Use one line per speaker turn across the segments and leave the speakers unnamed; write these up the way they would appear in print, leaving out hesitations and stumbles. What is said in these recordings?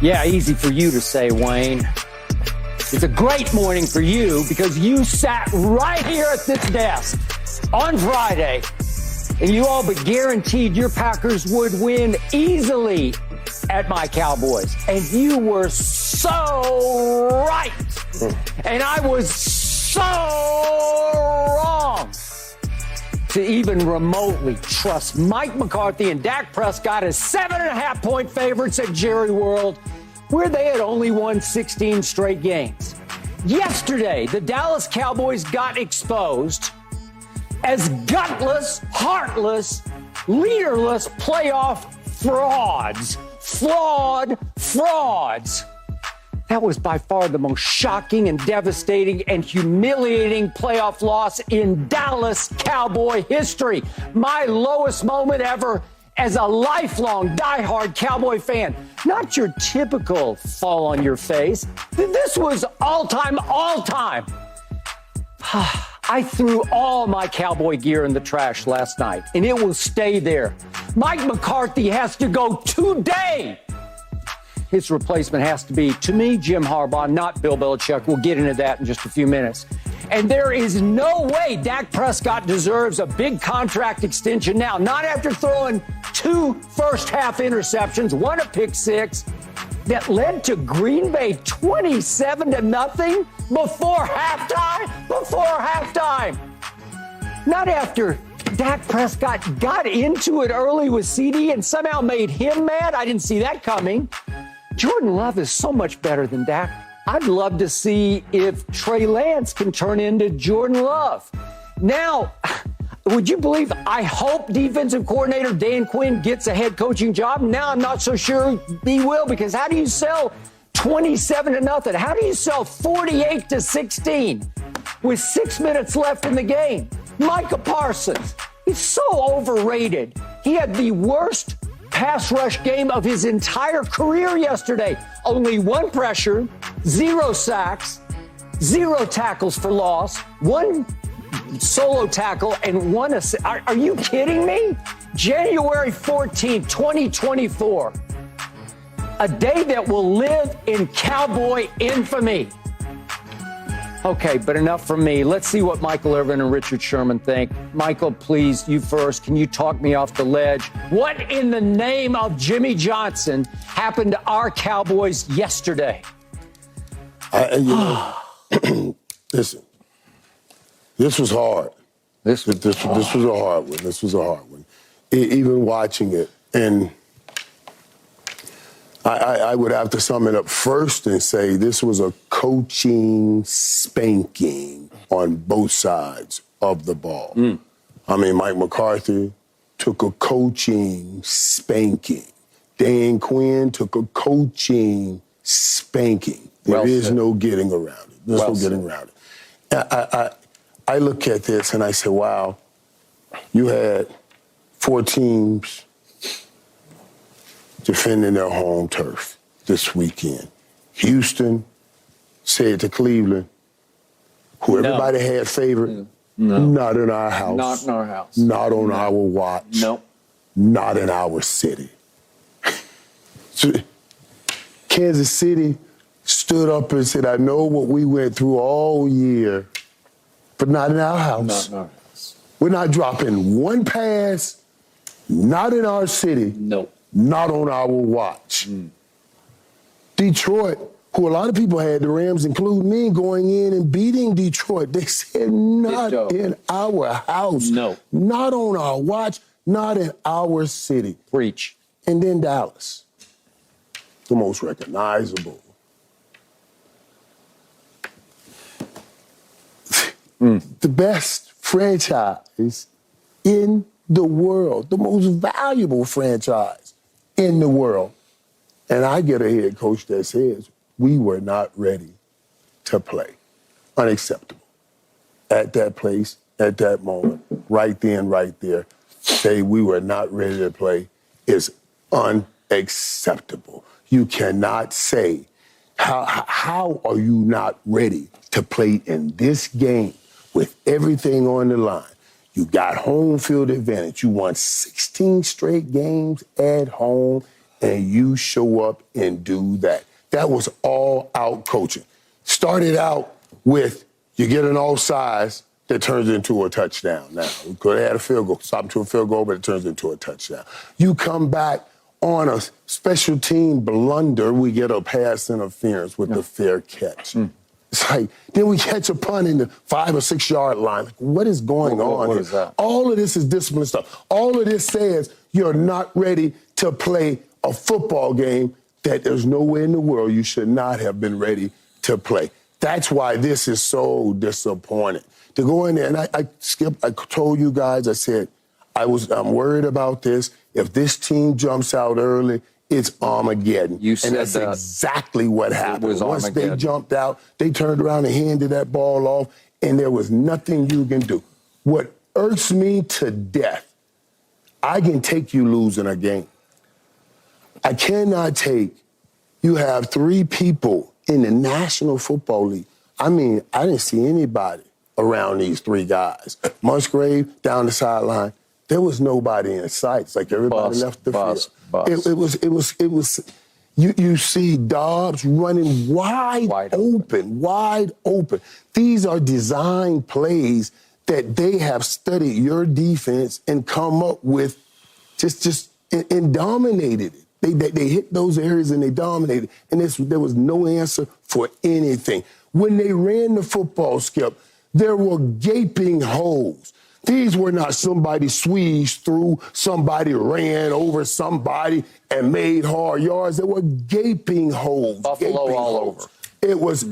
Yeah, easy for you to say, Wayne. It's a great morning for you because you sat right here at this desk on Friday and you all but guaranteed your Packers would win easily at my Cowboys. And you were so right. And I was so wrong to even remotely trust Mike McCarthy and Dak Prescott as 7.5-point favorites at Jerry World, where they had only won 16 straight games. Yesterday, the Dallas Cowboys got exposed as gutless, heartless, leaderless playoff frauds. Frauds. That was by far the most shocking and devastating and humiliating playoff loss in Dallas Cowboy history. My lowest moment ever as a lifelong diehard Cowboy fan. Not your typical fall on your face. This was all-time. I threw all my Cowboy gear in the trash last night, and it will stay there. Mike McCarthy has to go today. His replacement has to be, to me, Jim Harbaugh, not Bill Belichick. We'll get into that in just a few minutes. And there is no way Dak Prescott deserves a big contract extension now, not after throwing 2 first-half interceptions, 1 a pick six, that led to Green Bay 27-0 before halftime. Not after Dak Prescott got into it early with CeeDee and somehow made him mad. I didn't see that coming. Jordan Love is so much better than Dak. I'd love to see if Trey Lance can turn into Jordan Love. Now, would you believe, I hope defensive coordinator Dan Quinn gets a head coaching job. Now I'm not so sure he will, because how do you sell 27-0? How do you sell 48-16 with 6 minutes left in the game? Micah Parsons, he's so overrated. He had the worst pass rush game of his entire career yesterday. Only 1 pressure, 0 sacks, 0 tackles for loss, 1 solo tackle, and 1 assist. Are you kidding me? January 14th, 2024. A day that will live in Cowboy infamy. Okay, but enough from me. Let's see what Michael Irvin and Richard Sherman think. Michael, please, you first. Can you talk me off the ledge? What in the name of Jimmy Johnson happened to our Cowboys yesterday?
Listen, this was hard. This was a hard one. This was a hard one. Even watching it, and I would have to sum it up first and say this was a coaching spanking on both sides of the ball. I mean, Mike McCarthy took a coaching spanking. Dan Quinn took a coaching spanking. There is no getting around it. There's no getting around it. I look at this and I say, wow, you had 4 teams defending their home turf this weekend. Houston said to Cleveland, who everybody had favored, not in our house.
Not in our house.
Not on our watch.
Nope.
Not in our city. So, Kansas City stood up and said, I know what we went through all year, but not in our house.
Not in our house.
We're not dropping 1 pass, not in our city.
Nope.
Not on our watch. Detroit, who a lot of people had the Rams, including me, going in and beating Detroit. They said, not in our house.
No.
Not on our watch. Not in our city.
Preach.
And then Dallas, the most recognizable. The best franchise in the world. The most valuable franchise in the world. And I get a head coach that says, we were not ready to play. Unacceptable. At that place, at that moment, right then, right there, say we were not ready to play is unacceptable. You cannot say, how are you not ready to play in this game with everything on the line? You got home field advantage. You won 16 straight games at home and you show up and do that. That was all out coaching. Started out with you get an offsides that turns into a touchdown. Now, we could have had a field goal, stop to a field goal, but it turns into a touchdown. You come back on a special team blunder, we get a pass interference with the fair catch. It's like, then we catch a punt in the 5 or 6 yard line. Like, what is going on here?
Is that?
All of this is discipline stuff. All of this says you're not ready to play a football game that there's no way in the world you should not have been ready to play. That's why this is so disappointing. To go in there, and I told you guys, I said, I'm worried about this. If this team jumps out early, it's Armageddon.
You said
and that's
that
exactly what happened.
was
Once
Armageddon.
they jumped out, they turned around and handed that ball off, and there was nothing you can do. What irks me to death, I can take you losing a game. I cannot take, you have 3 people in the National Football League. I mean, I didn't see anybody around these 3 guys. Musgrave down the sideline. There was nobody in sight. It's like everybody left the field. It was. You see Dobbs running wide open. These are design plays that they have studied your defense and come up with, just and dominated it. They hit those areas and they dominated, and there was no answer for anything. When they ran the football, Skip, there were gaping holes. These were not somebody squeezed through, somebody ran over somebody and made hard yards. There were gaping holes.
Buffalo all over.
It was,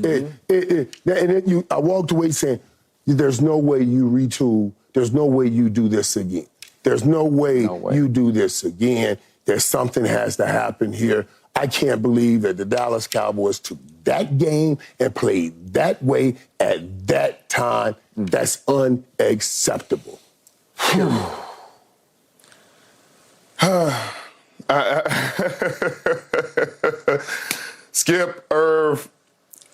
I walked away saying, there's no way you retool. There's no way you do this again. There's no way you do this again. There's something has to happen here. I can't believe that the Dallas Cowboys took that game and played that way at that time. That's unacceptable.
Skip, Irv,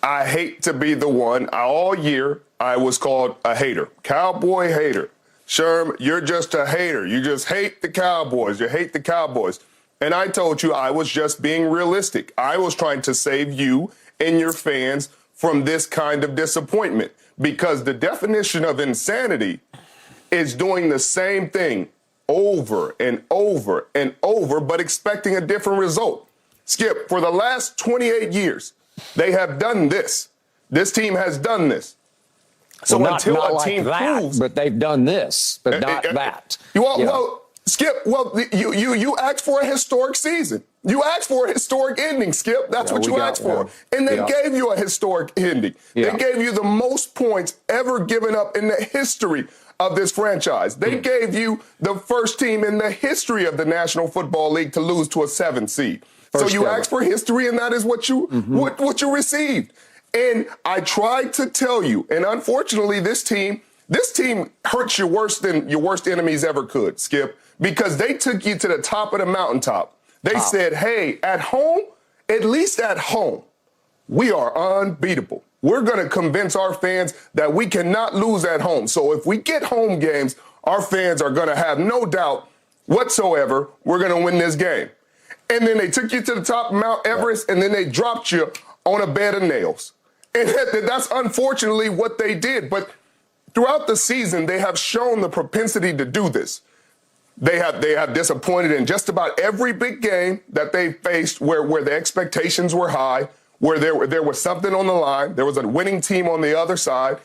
I hate to be the one. All year, I was called a hater. Cowboy hater. Sherm, you're just a hater. You just hate the Cowboys. You hate the Cowboys. And I told you I was just being realistic. I was trying to save you and your fans from this kind of disappointment, because the definition of insanity is doing the same thing over and over and over, but expecting a different result. Skip, for the last 28 years, they have done this. This team has done this. So
well,
until
not
a
like
team
that,
proves,
but they've done this, but not that.
Well, Skip, you asked for a historic season. You asked for a historic ending, Skip. That's what you asked for. And they gave you a historic ending. They gave you the most points ever given up in the history of this franchise. They gave you the first team in the history of the National Football League to lose to a 7th seed. So you asked for history, and that is what you what you received. And I tried to tell you, and unfortunately, this team hurts you worse than your worst enemies ever could, Skip, because they took you to the top of the mountaintop. They said, hey, at home, at least at home, we are unbeatable. We're going to convince our fans that we cannot lose at home. So if we get home games, our fans are going to have no doubt whatsoever we're going to win this game. And then they took you to the top of Mount Everest, and then they dropped you on a bed of nails. And that's unfortunately what they did. But throughout the season, they have shown the propensity to do this. They have disappointed in just about every big game that they faced where the expectations were high, where there was something on the line. There was a winning team on the other side.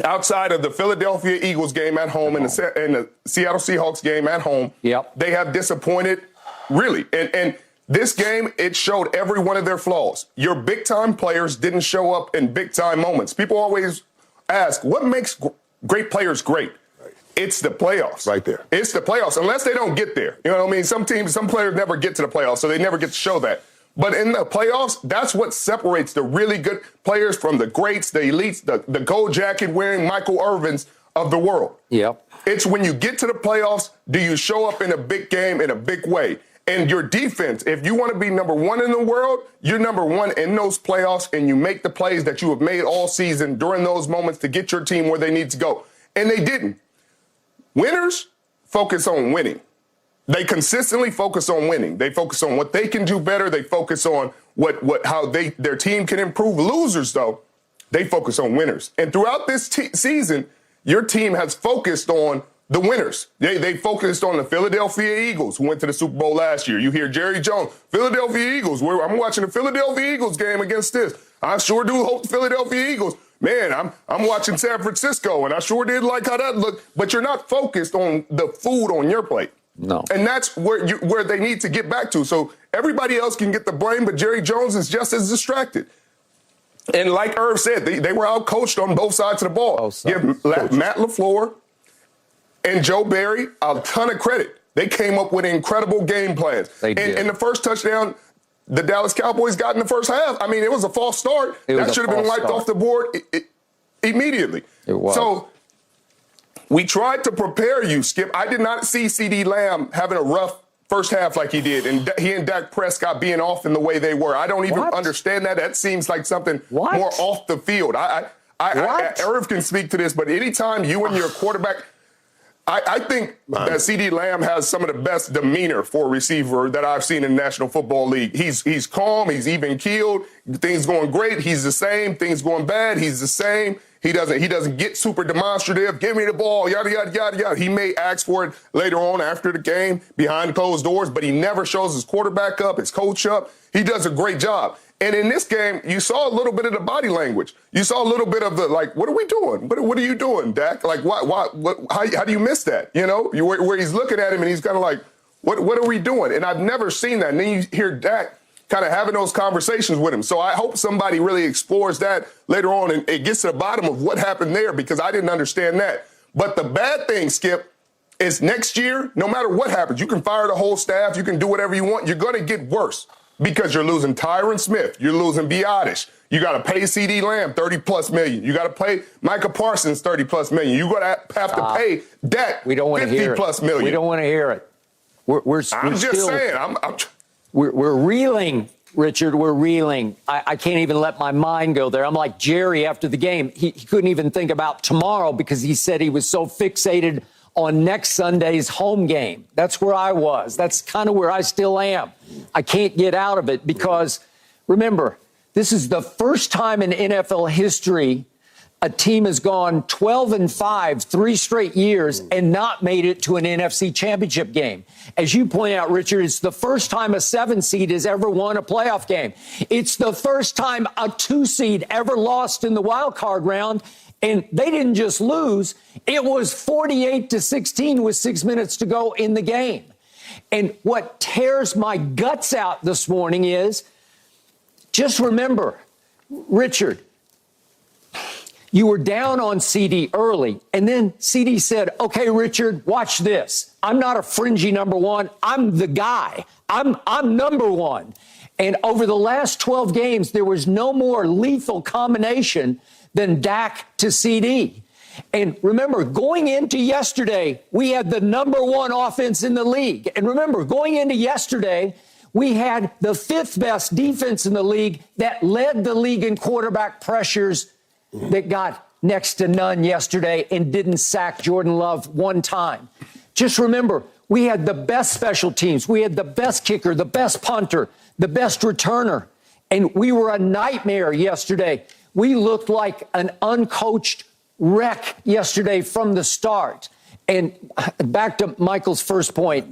Outside of the Philadelphia Eagles game at home and the Seattle Seahawks game at home, they have disappointed, really. And this game, it showed every one of their flaws. Your big-time players didn't show up in big-time moments. People always ask, what makes great players great? It's the playoffs.
Right there.
It's the playoffs, unless they don't get there. You know what I mean? Some players never get to the playoffs, so they never get to show that. But in the playoffs, that's what separates the really good players from the greats, the elites, the gold jacket wearing Michael Irvins of the world. It's when you get to the playoffs, do you show up in a big game in a big way? And your defense, if you want to be number one in the world, you're number one in those playoffs, and you make the plays that you have made all season during those moments to get your team where they need to go. And they didn't. Winners focus on winning. They consistently focus on winning. They focus on what they can do better. They focus on how their team can improve. Losers, though, they focus on winners. And throughout this season, your team has focused on the winners. They focused on the Philadelphia Eagles, who went to the Super Bowl last year. You hear Jerry Jones, Philadelphia Eagles. I'm watching the Philadelphia Eagles game against this. I sure do hope the Philadelphia Eagles. Man, I'm watching San Francisco, and I sure did like how that looked. But you're not focused on the food on your plate.
No.
And that's where they need to get back to. So everybody else can get the blame, but Jerry Jones is just as distracted. And like Irv said, they were out-coached on both sides of the ball. Give Matt LaFleur and Joe Barry a ton of credit. They came up with incredible game plans.
They did.
And the first touchdown the Dallas Cowboys got in the first half, I mean, it was a false start. That should have been wiped off the board immediately.
It was.
So we tried to prepare you, Skip. I did not see CeeDee Lamb having a rough first half like he did, and he and Dak Prescott being off in the way they were. I don't even understand that. That seems like something more off the field. Irv can speak to this, but anytime you and your quarterback, I think that CeeDee Lamb has some of the best demeanor for a receiver that I've seen in the National Football League. He's calm. He's even keeled. Things going great. He's the same. Things going bad. He's the same. He doesn't get super demonstrative. Give me the ball. Yada yada yada yada. He may ask for it later on after the game behind closed doors, but he never shows his quarterback up, his coach up. He does a great job. And in this game, you saw a little bit of the body language. You saw a little bit of the, like, what are we doing? What are you doing, Dak? Like, how do you miss that? You know, where he's looking at him and he's kind of like, what are we doing? And I've never seen that. And then you hear Dak kind of having those conversations with him. So I hope somebody really explores that later on and it gets to the bottom of what happened there, because I didn't understand that. But the bad thing, Skip, is next year, no matter what happens, you can fire the whole staff, you can do whatever you want, you're going to get worse. Because you're losing Tyron Smith. You're losing Biotish. You got to pay CeeDee Lamb $30+ million. You got to pay Micah Parsons $30+ million. You got to have to pay Dak $50+ million.
We don't want to hear it.
I'm just saying.
We're reeling, Richard. We're reeling. I can't even let my mind go there. I'm like Jerry after the game. He couldn't even think about tomorrow because he said he was so fixated on next Sunday's home game. That's where I was. That's kind of where I still am. I can't get out of it because, remember, this is the first time in NFL history a team has gone 12-5 3 straight years and not made it to an NFC championship game. As you point out, Richard, it's the first time a 7 seed has ever won a playoff game. It's the first time a 2 seed ever lost in the wild card round. And they didn't just lose. It was 48-16 with 6 minutes to go in the game. And what tears my guts out this morning is, just remember, Richard, you were down on CeeDee early. And then CeeDee said, okay, Richard, watch this. I'm not a fringy number one. I'm the guy. I'm number one. And over the last 12 games, there was no more lethal combination than Dak to CeeDee. And remember, going into yesterday, we had the number one offense in the league. And remember, going into yesterday, we had the 5th best defense in the league that led the league in quarterback pressures that got next to none yesterday and didn't sack Jordan Love one time. Just remember, we had the best special teams. We had the best kicker, the best punter, the best returner. And we were a nightmare yesterday. We looked like an uncoached wreck yesterday from the start. And back to Michael's first point,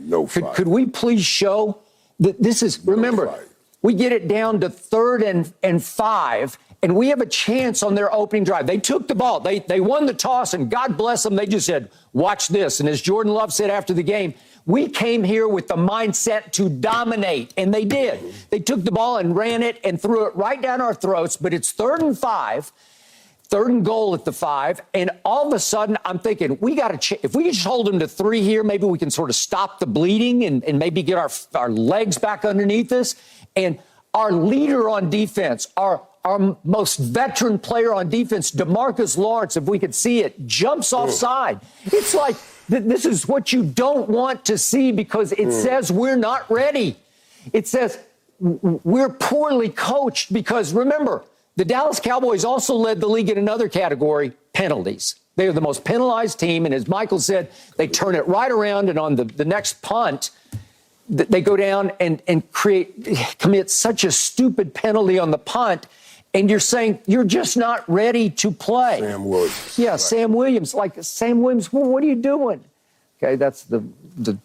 could we please show that this is, remember, we get it down to 3rd and 5, and we have a chance on their opening drive. They took the ball. They won the toss, and God bless them, they just said, watch this. And as Jordan Love said after the game, we came here with the mindset to dominate, and they did. They took the ball and ran it and threw it right down our throats, but it's 3rd and 5, 3rd and goal at the 5, and all of a sudden I'm thinking, we got to if we just hold them to 3 here, maybe we can sort of stop the bleeding and maybe get our legs back underneath us. And our leader on defense, our most veteran player on defense, DeMarcus Lawrence, if we could see it, jumps offside. It's like, this is what you don't want to see because it says we're not ready. It says we're poorly coached because, remember, the Dallas Cowboys also led the league in another category, penalties. They are the most penalized team. And as Michael said, they turn it right around. And on the next punt, they go down and commit such a stupid penalty on the punt. And you're saying you're just not ready to play.
Sam Williams.
Yeah, right. Sam Williams. Like, Sam Williams, well, what are you doing? Okay, that's the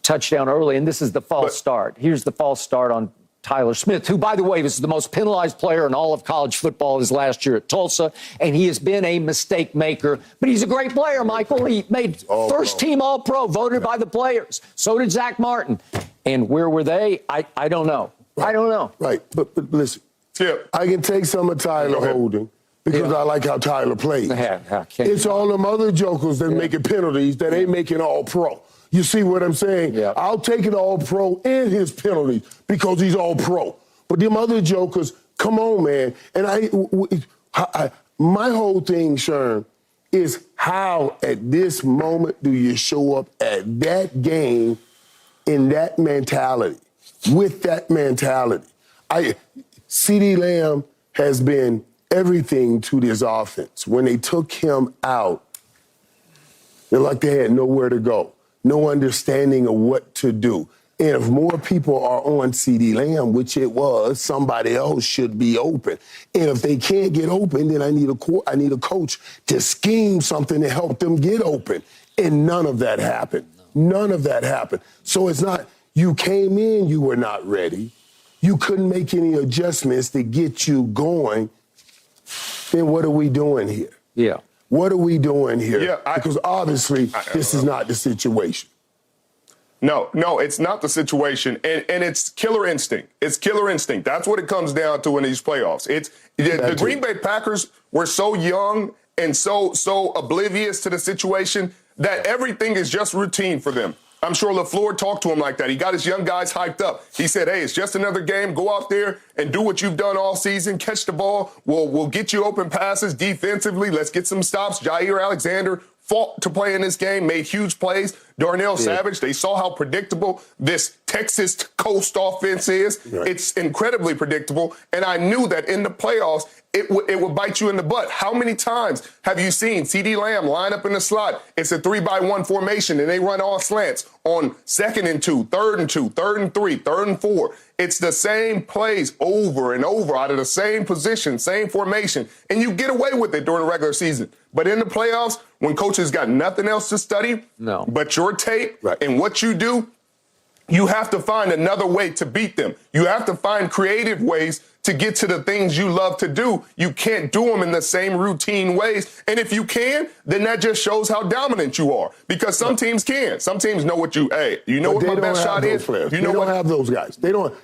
touchdown early. And this is the false start. Here's the false start on Tyler Smith, who, by the way, was the most penalized player in all of college football his last year at Tulsa, and he has been a mistake maker. But he's a great player, Michael. He made first-team All-Pro, voted by the players. So did Zach Martin. And where were they? I don't know.
Right.
I don't know.
Right, but listen, I can take some of Tyler holding because I like how Tyler plays. It's all them other jokers that making penalties that ain't making All-Pro. You see what I'm saying?
Yeah.
I'll take it All-Pro and his penalties because he's All-Pro. But them other jokers, come on, man. And my whole thing, Sherm, is how at this moment do you show up at that game in that mentality, with that mentality? CeeDee Lamb has been everything to this offense. When they took him out, they're like they had nowhere to go. No understanding of what to do. And if more people are on CeeDee Lamb, which it was, somebody else should be open. And if they can't get open, then I need a coach to scheme something to help them get open. And none of that happened. None of that happened. So it's not, you came in, you were not ready. You couldn't make any adjustments to get you going. Then what are we doing here?
Yeah.
What are we doing here?
Yeah,
because obviously this is not the situation.
No, it's not the situation. And it's killer instinct. It's killer instinct. That's what it comes down to in these playoffs. The Green Bay Packers were so young and so oblivious to the situation that everything is just routine for them. I'm sure LaFleur talked to him like that. He got his young guys hyped up. He said, hey, it's just another game. Go out there and do what you've done all season. Catch the ball. We'll get you open passes defensively. Let's get some stops. Jair Alexander fought to play in this game, made huge plays. Darnell Savage, they saw how predictable this Texas Coast offense is. Right. It's incredibly predictable. And I knew that in the playoffs, it would bite you in the butt. How many times have you seen CeeDee Lamb line up in the slot? It's a 3-by-1 formation, and they run all slants on 2nd and 2, 3rd and 2, 3rd and 3, 3rd and 4. It's the same plays over and over out of the same position, same formation, and you get away with it during the regular season. But in the playoffs, when coaches got nothing else to study but your tape and what you do, you have to find another way to beat them. You have to find creative ways to get to the things you love to do. You can't do them in the same routine ways. And if you can, then that just shows how dominant you are. Because some teams can. Some teams know what you know what my best shot is.
Players. You know they don't have those guys. They don't.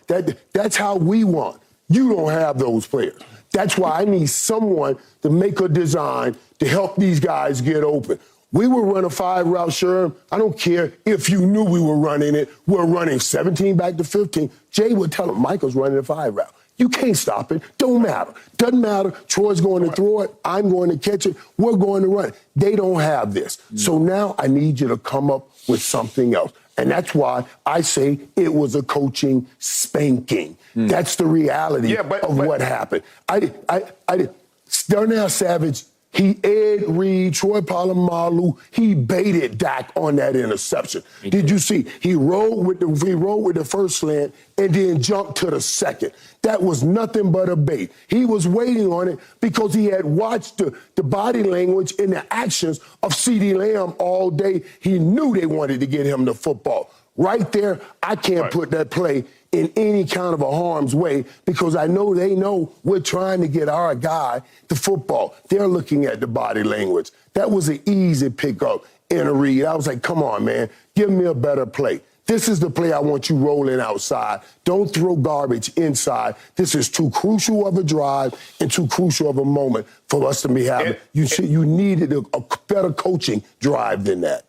That's how we want. You don't have those players. That's why I need someone to make a design to help these guys get open. We will run a 5-route, Sherm. I don't care if you knew we were running it. We're running 17 back to 15. Jay would tell him, Michael's running a 5-route. You can't stop it. Don't matter. Doesn't matter. Troy's going to throw it. I'm going to catch it. We're going to run it. They don't have this. So now I need you to come up with something else. And that's why I say it was a coaching spanking. That's the reality of what happened. Darnell Savage, Ed Reed, Troy Polamalu, he baited Dak on that interception. Did you see? He rolled with the first slant and then jumped to the second. That was nothing but a bait. He was waiting on it because he had watched the body language and the actions of CeeDee Lamb all day. He knew they wanted to get him the football. Right there, I can't put that play in any kind of a harm's way because I know they know we're trying to get our guy the football. They're looking at the body language. That was an easy pickup in a read. I was like, come on, man, give me a better play. This is the play I want you rolling outside. Don't throw garbage inside. This is too crucial of a drive and too crucial of a moment for us to be having. You needed a better coaching drive than that.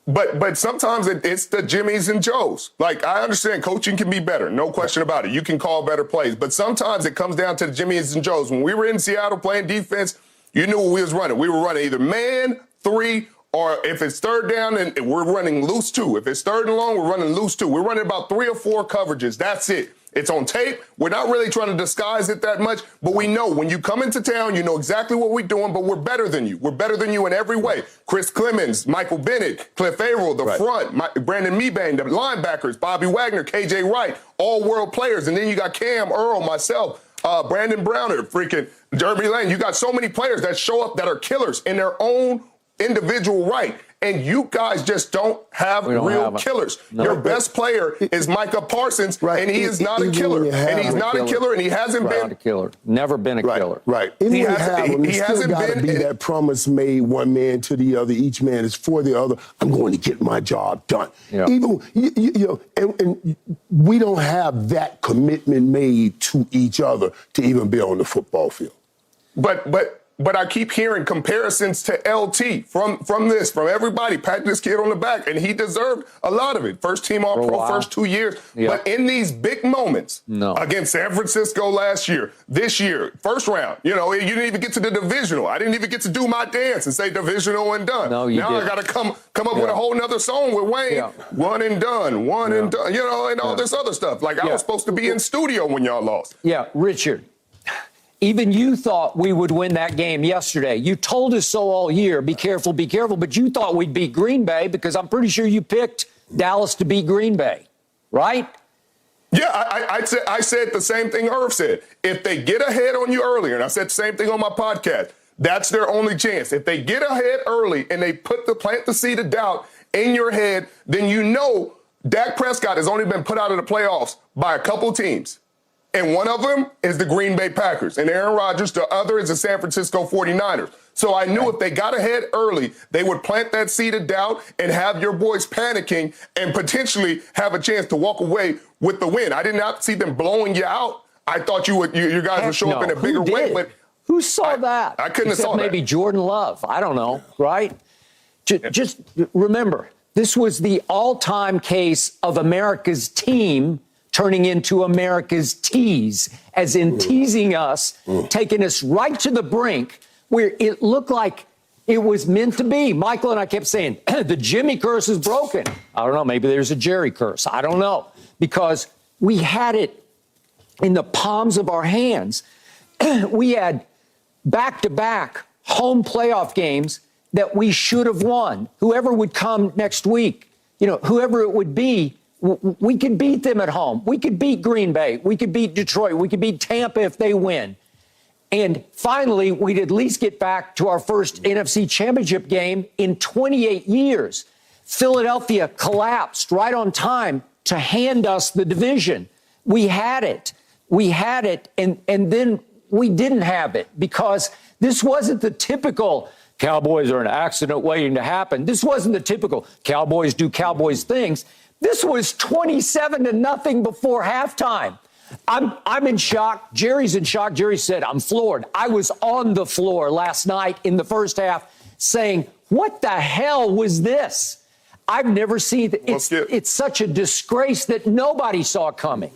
But sometimes it's the Jimmies and Joes. Like, I understand coaching can be better, no question about it. You can call better plays. But sometimes it comes down to the Jimmies and Joes. When we were in Seattle playing defense, you knew what we was running. We were running either man, 3, or if it's 3rd down, and we're running loose 2. If it's 3rd and long, we're running loose 2. We're running about 3 or 4 coverages. That's it. It's on tape. We're not really trying to disguise it that much, but we know when you come into town, you know exactly what we're doing, but we're better than you. We're better than you in every way. Chris Clemens, Michael Bennett, Cliff Averill, the front, Brandon Mebane, the linebackers, Bobby Wagner, KJ Wright, all world players. And then you got Cam, Earl, myself, Brandon Browner, freaking Jeremy Lane. You got so many players that show up that are killers in their own individual right. And you guys just don't have real killers. No. Your best player is Micah Parsons, and he is not a killer. And he's not a killer, and he hasn't been
a killer. Never been a killer.
Right. He hasn't got to be that promise made one man to the other. Each man is for the other. I'm going to get my job done. Yeah. Even and we don't have that commitment made to each other to even be on the football field.
But I keep hearing comparisons to LT from everybody. Pat this kid on the back, and he deserved a lot of it. First team All-Pro, first 2 years. Yep. But in these big moments, against San Francisco last year, this year, first round, you didn't even get to the divisional. I didn't even get to do my dance and say divisional and done.
No,
now
didn't.
I got to come up with a whole nother song with Wayne. Yeah. One and done, and done, and all this other stuff. Like I was supposed to be in studio when y'all lost.
Yeah, Richard. Even you thought we would win that game yesterday. You told us so all year, be careful, but you thought we'd beat Green Bay because I'm pretty sure you picked Dallas to beat Green Bay, right?
Yeah, I said the same thing Irv said. If they get ahead on you earlier, and I said the same thing on my podcast, that's their only chance. If they get ahead early and they plant the seed of doubt in your head, then you know Dak Prescott has only been put out of the playoffs by a couple teams. And one of them is the Green Bay Packers and Aaron Rodgers. The other is the San Francisco 49ers. So I knew if they got ahead early, they would plant that seed of doubt and have your boys panicking and potentially have a chance to walk away with the win. I did not see them blowing you out. I thought you guys would show up in a bigger way. But
who saw that?
I couldn't have saw
maybe that. Jordan Love. I don't know, right? Just remember, this was the all-time case of America's team turning into America's tease, as in teasing us, taking us right to the brink where it looked like it was meant to be. Michael and I kept saying, the Jimmy curse is broken. I don't know, maybe there's a Jerry curse. I don't know. Because we had it in the palms of our hands. We had back-to-back home playoff games that we should have won. Whoever would come next week, whoever it would be, we could beat them at home. We could beat Green Bay. We could beat Detroit. We could beat Tampa if they win. And finally, we'd at least get back to our first NFC Championship game in 28 years. Philadelphia collapsed right on time to hand us the division. We had it. And then we didn't have it because this wasn't the typical Cowboys are an accident waiting to happen. This wasn't the typical Cowboys do Cowboys things. This was 27-0 before halftime. I'm in shock. Jerry's in shock. Jerry said, I'm floored. I was on the floor last night in the first half saying, what the hell was this? I've never seen it. It's such a disgrace that nobody saw coming.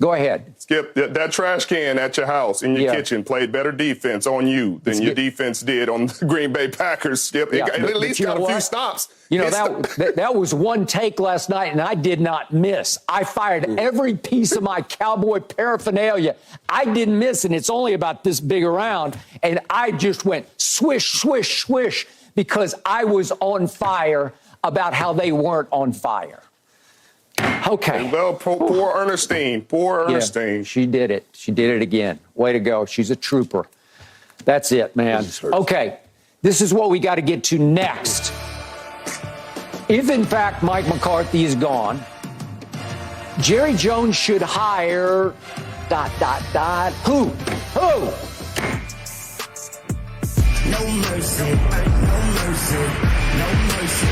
Go ahead.
Skip, that trash can at your house in your kitchen played better defense on you than your defense did on the Green Bay Packers, Skip. It at least got a few stops.
That was one take last night, and I did not miss. I fired every piece of my Cowboy paraphernalia. I didn't miss, and it's only about this big around. And I just went swish, swish, swish, because I was on fire about how they weren't on fire. Okay.
Well, poor Ernestine. Poor Ernestine.
Yeah, she did it. She did it again. Way to go. She's a trooper. That's it, man. Okay. This is what we got to get to next. If, in fact, Mike McCarthy is gone, Jerry Jones should hire ... Who?
No mercy. No mercy. No mercy.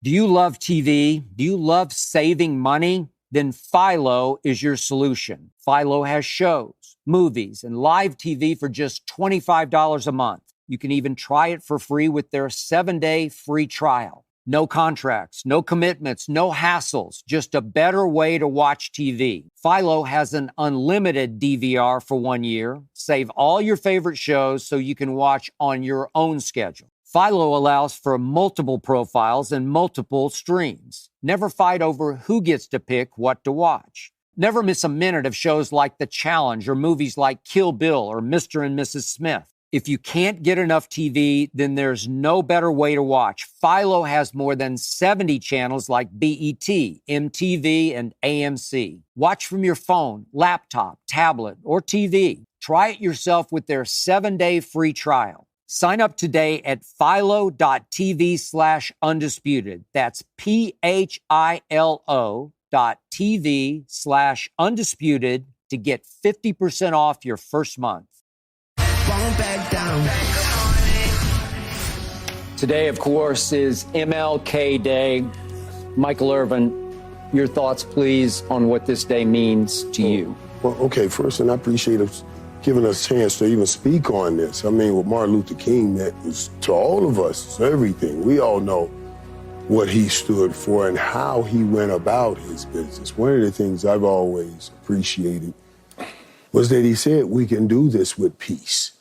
Do you love TV? Do you love saving money? Then Philo is your solution. Philo has shows, movies, and live TV for just $25 a month. You can even try it for free with their 7-day free trial. No contracts, no commitments, no hassles, just a better way to watch TV. Philo has an unlimited DVR for 1 year. Save all your favorite shows so you can watch on your own schedule. Philo allows for multiple profiles and multiple streams. Never fight over who gets to pick what to watch. Never miss a minute of shows like The Challenge or movies like Kill Bill or Mr. and Mrs. Smith. If you can't get enough TV, then there's no better way to watch. Philo has more than 70 channels like BET, MTV, and AMC. Watch from your phone, laptop, tablet, or TV. Try it yourself with their 7-day free trial. Sign up today at philo.tv/undisputed. That's PHILO.tv/undisputed to get 50% off your first month.
Won't back down.
Today, of course, is MLK Day. Michael Irvin, your thoughts, please, on what this day means to you.
Well, okay, first, and I appreciate us giving us a chance to even speak on this. I mean, what Martin Luther King meant was to all of us, it's everything. We all know what he stood for and how he went about his business. One of the things I've always appreciated was that he said, we can do this with peace.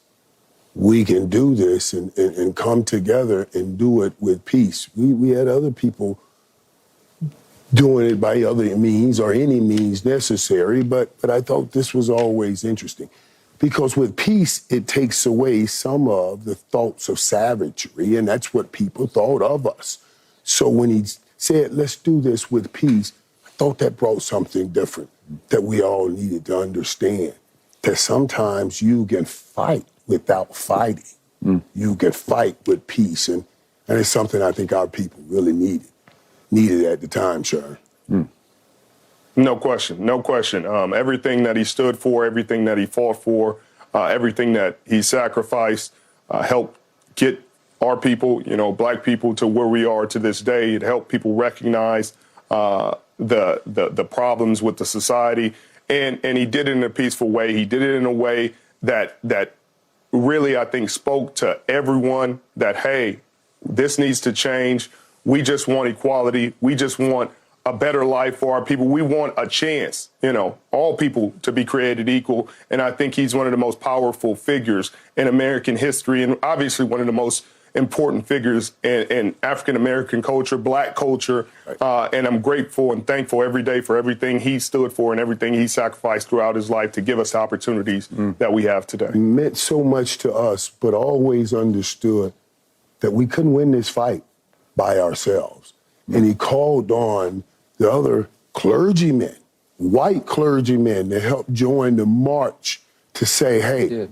We can do this and come together and do it with peace. We had other people doing it by other means or any means necessary, but I thought this was always interesting. Because with peace, it takes away some of the thoughts of savagery, and that's what people thought of us. So when he said, let's do this with peace, I thought that brought something different that we all needed to understand. That sometimes you can fight without fighting. You can fight with peace, and it's something I think our people really needed at the time, Sharon.
No question. Everything that he stood for, everything that he fought for, everything that he sacrificed helped get our people, black people, to where we are to this day. It helped people recognize the problems with the society, and he did it in a peaceful way. He did it in a way that really, I think, spoke to everyone that, hey, this needs to change. We just want equality. We just want a better life for our people. We want a chance, all people to be created equal. And I think he's one of the most powerful figures in American history, and obviously one of the most important figures in African-American culture, black culture. And I'm grateful and thankful every day for everything he stood for and everything he sacrificed throughout his life to give us the opportunities that we have today.
It meant so much to us, but always understood that we couldn't win this fight by ourselves. And he called on the other clergymen, white clergymen, to help join the march to say, hey,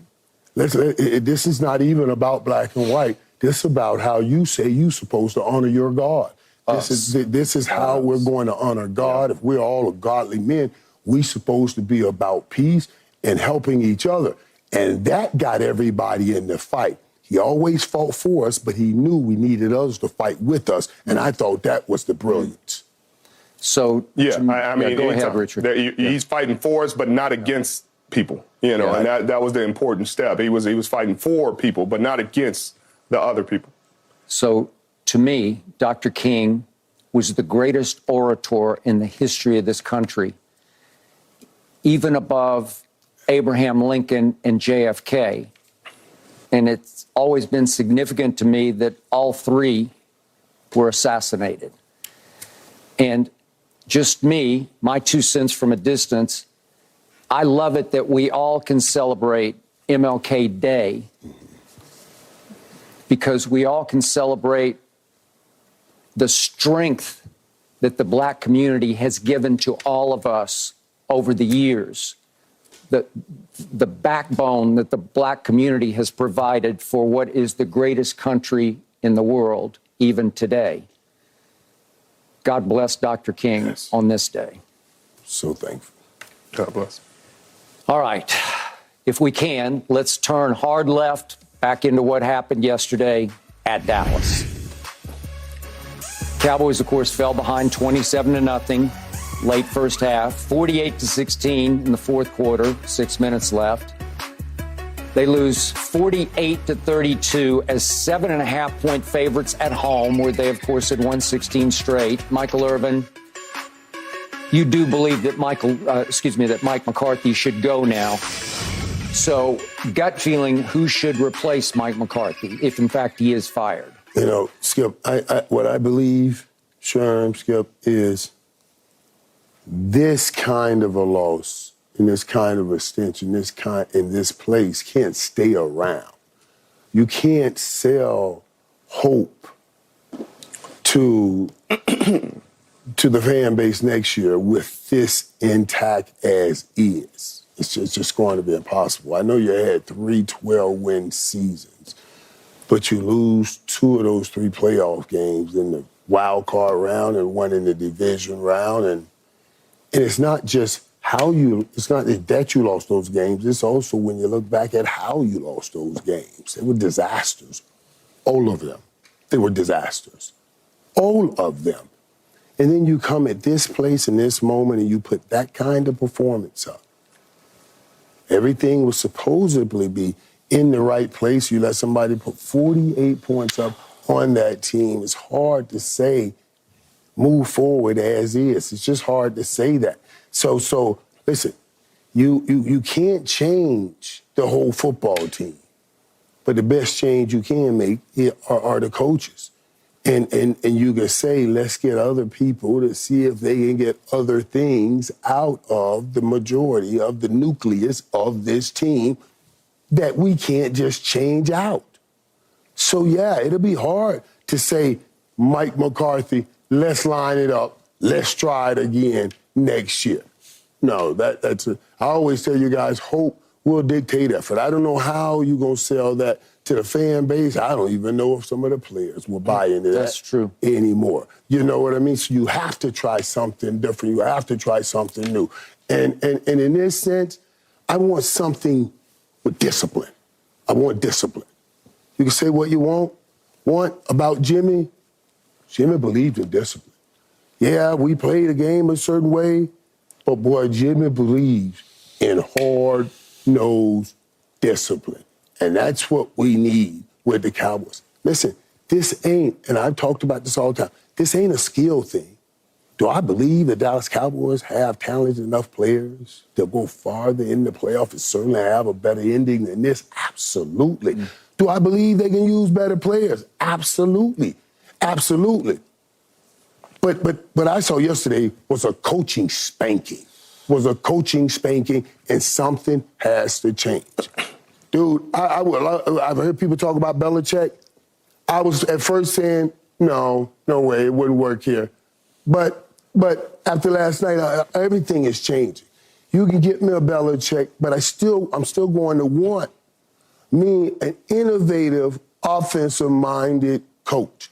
this is not even about black and white. This is about how you say you're supposed to honor your God. This is how we're going to honor God. If we're all godly men, we're supposed to be about peace and helping each other. And that got everybody in the fight. He always fought for us, but he knew we needed others to fight with us. And I thought that was the brilliance.
So,
go ahead,
Richard.
He's fighting for us, but not against people, and that was the important step. He was fighting for people, but not against the other people.
So, to me, Dr. King was the greatest orator in the history of this country, even above Abraham Lincoln and JFK. And it's always been significant to me that all three were assassinated. And just me, my 2 cents from a distance, I love it that we all can celebrate MLK Day because we all can celebrate the strength that the black community has given to all of us over the years, the backbone that the black community has provided for what is the greatest country in the world, even today. God bless Dr. King on this day.
So thankful.
God bless.
All right. If we can, let's turn hard left back into what happened yesterday at Dallas. Cowboys, of course, fell behind 27-0 late first half, 48-16 in the fourth quarter, 6 minutes left. They lose 48-32 as 7.5-point favorites at home, where they, of course, had won 16 straight. Michael Irvin, you do believe that Mike McCarthy should go now. So, gut feeling, who should replace Mike McCarthy if, in fact, he is fired?
You know, Skip, what I believe, Sherm, Skip, is this kind of a loss and this kind of a stench in this place can't stay around. You can't sell hope to the fan base next year with this intact as is. It's just going to be impossible. I know you had 3 12-win seasons, but you lose 2 of those 3 playoff games in the wild card round and 1 in the division round. And it's not just it's not that you lost those games. It's also when you look back at how you lost those games. They were disasters. All of them. They were disasters. All of them. And then you come at this place in this moment and you put that kind of performance up. Everything was supposedly be in the right place. You let somebody put 48 points up on that team. It's hard to say move forward as is. It's just hard to say that. So listen, you can't change the whole football team, but the best change you can make are the coaches. And you can say, let's get other people to see if they can get other things out of the majority of the nucleus of this team that we can't just change out. So, yeah, it'll be hard to say, Mike McCarthy, let's line it up. Let's try it again next year. No, I always tell you guys, hope will dictate effort. I don't know how you're going to sell that to the fan base. I don't even know if some of the players will buy into that.
That's true.
Anymore. You know what I mean? So you have to try something different. You have to try something new. And in this sense, I want something with discipline. I want discipline. You can say what you want about Jimmy. Jimmy believed in discipline. Yeah, we played a game a certain way, but boy, Jimmy believes in hard-nosed discipline. And that's what we need with the Cowboys. Listen, this ain't, and I've talked about this all the time, this ain't a skill thing. Do I believe the Dallas Cowboys have talented enough players to go farther in the playoff and certainly have a better ending than this? Absolutely. Do I believe they can use better players? Absolutely. Absolutely. But what I saw yesterday was a coaching spanking. And something has to change. Dude, I've heard people talk about Belichick. I was at first saying, no way, it wouldn't work here. But after last night, everything is changing. You can get me a Belichick, but I'm still going to want me an innovative, offensive-minded coach.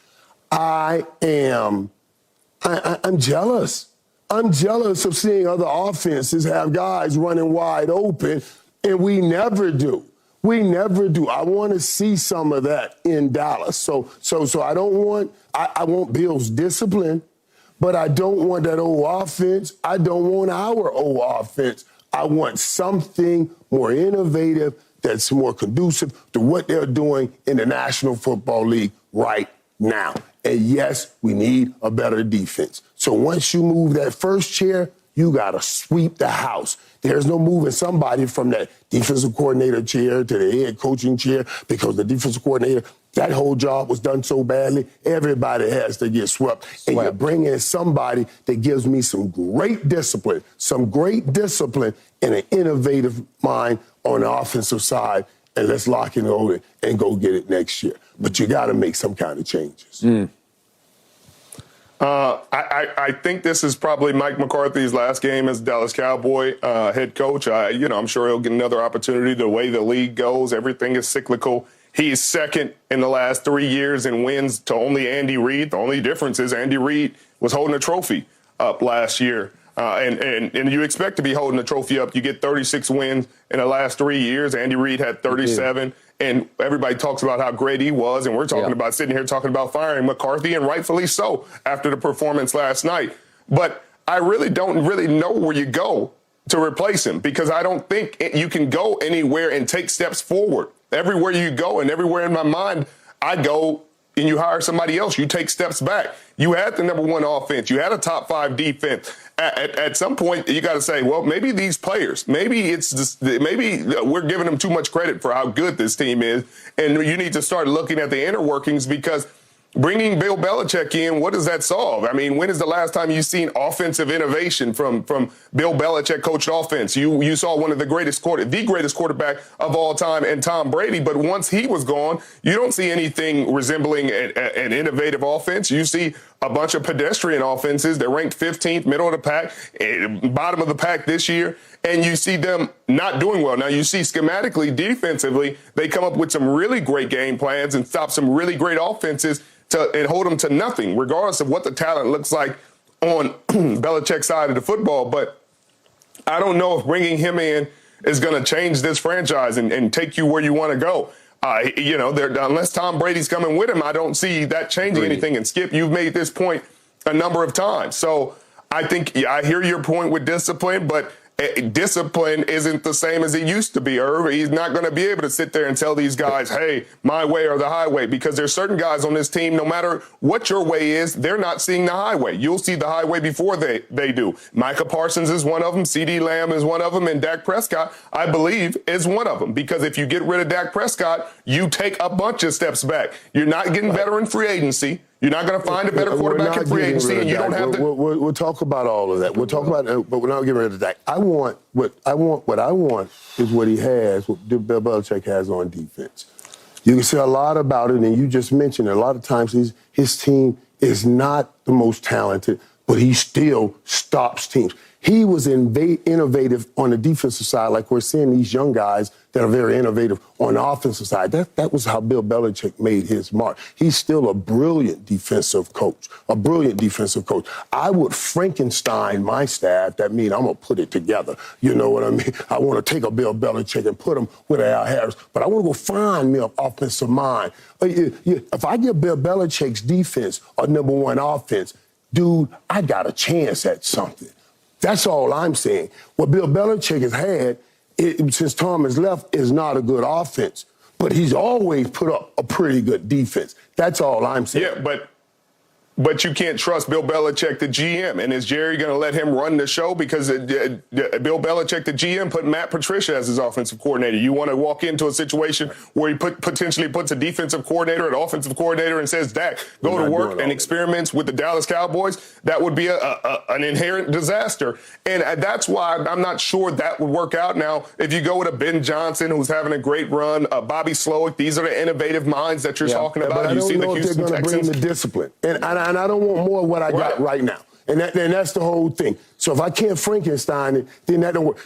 I'm jealous. I'm jealous of seeing other offenses have guys running wide open, and we never do. We never do. I want to see some of that in Dallas. So I don't want, I want Bill's discipline, but I don't want that old offense. I don't want our old offense. I want something more innovative that's more conducive to what they're doing in the National Football League right now. And yes, we need a better defense. So once you move that first chair, you got to sweep the house. There's no moving somebody from that defensive coordinator chair to the head coaching chair because the defensive coordinator, that whole job was done so badly, everybody has to get swept. And you bring in somebody that gives me some great discipline and an innovative mind on the offensive side, and let's lock it on and go get it next year. But you got to make some kind of changes.
I think this is probably Mike McCarthy's last game as Dallas Cowboy head coach. I'm sure he'll get another opportunity. The way the league goes, everything is cyclical. He's second in the last 3 years in wins to only Andy Reid. The only difference is Andy Reid was holding a trophy up last year. And you expect to be holding a trophy up. You get 36 wins in the last 3 years. Andy Reid had 37. And everybody talks about how great he was, and we're talking about sitting here talking about firing McCarthy, and rightfully so after the performance last night. But I really don't know where you go to replace him, because I don't think you can go anywhere and take steps forward. Everywhere you go and everywhere in my mind, I go, and you hire somebody else. You take steps back. You had the number one offense. You had a top 5 defense. At some point, you got to say, well, maybe these players, maybe we're giving them too much credit for how good this team is, and you need to start looking at the inner workings, because bringing Bill Belichick in, what does that solve? I mean, when is the last time you've seen offensive innovation from Bill Belichick coached offense? You saw one of the greatest quarterback of all time in Tom Brady, but once he was gone, you don't see anything resembling an innovative offense. You see a bunch of pedestrian offenses. They're ranked 15th, middle of the pack, bottom of the pack this year, and you see them not doing well. Now, you see schematically, defensively, they come up with some really great game plans and stop some really great offenses and hold them to nothing, regardless of what the talent looks like on Belichick's side of the football. But I don't know if bringing him in is going to change this franchise and take you where you want to go. Unless Tom Brady's coming with him, I don't see that changing anything. And Skip, you've made this point a number of times. So I think I hear your point with discipline, but discipline isn't the same as it used to be, Irv. He's not going to be able to sit there and tell these guys, hey, my way or the highway, because there's certain guys on this team, no matter what your way is, they're not seeing the highway. You'll see the highway before they do. Micah Parsons is one of them. CeeDee Lamb is one of them. And Dak Prescott, I believe, is one of them. Because if you get rid of Dak Prescott, you take a bunch of steps back. You're not getting better in free agency. You're not going to find a better quarterback in free agency, and you don't have the.
We'll talk about all of that. We'll talk about it, but we're not getting rid of Dak. What I want is what he has, what Bill Belichick has on defense. You can say a lot about it, and you just mentioned it. A lot of times his team is not the most talented, but he still stops teams. He was innovative on the defensive side, like we're seeing these young guys that are very innovative on the offensive side. That was how Bill Belichick made his mark. He's still a brilliant defensive coach, I would Frankenstein my staff. That means I'm going to put it together. You know what I mean? I want to take a Bill Belichick and put him with Al Harris, but I want to go find me an offensive mind. If I give Bill Belichick's defense a number one offense, dude, I got a chance at something. That's all I'm saying. What Bill Belichick has had since Tom has left is not a good offense, but he's always put up a pretty good defense. That's all I'm saying.
Yeah, but you can't trust Bill Belichick, the GM. And is Jerry going to let him run the show? Because Bill Belichick, the GM, put Matt Patricia as his offensive coordinator. You want to walk into a situation where he potentially puts a defensive coordinator, an offensive coordinator, and says, Dak, go to work and experiments with the Dallas Cowboys. That would be an inherent disaster. And that's why I'm not sure that would work out. Now, if you go with a Ben Johnson, who's having a great run, Bobby Slowick, these are the innovative minds that you're talking about.
But I don't know if they're going to bring the discipline. And I don't want more of what I got right now. And that's the whole thing. So if I can't Frankenstein it, then that don't work.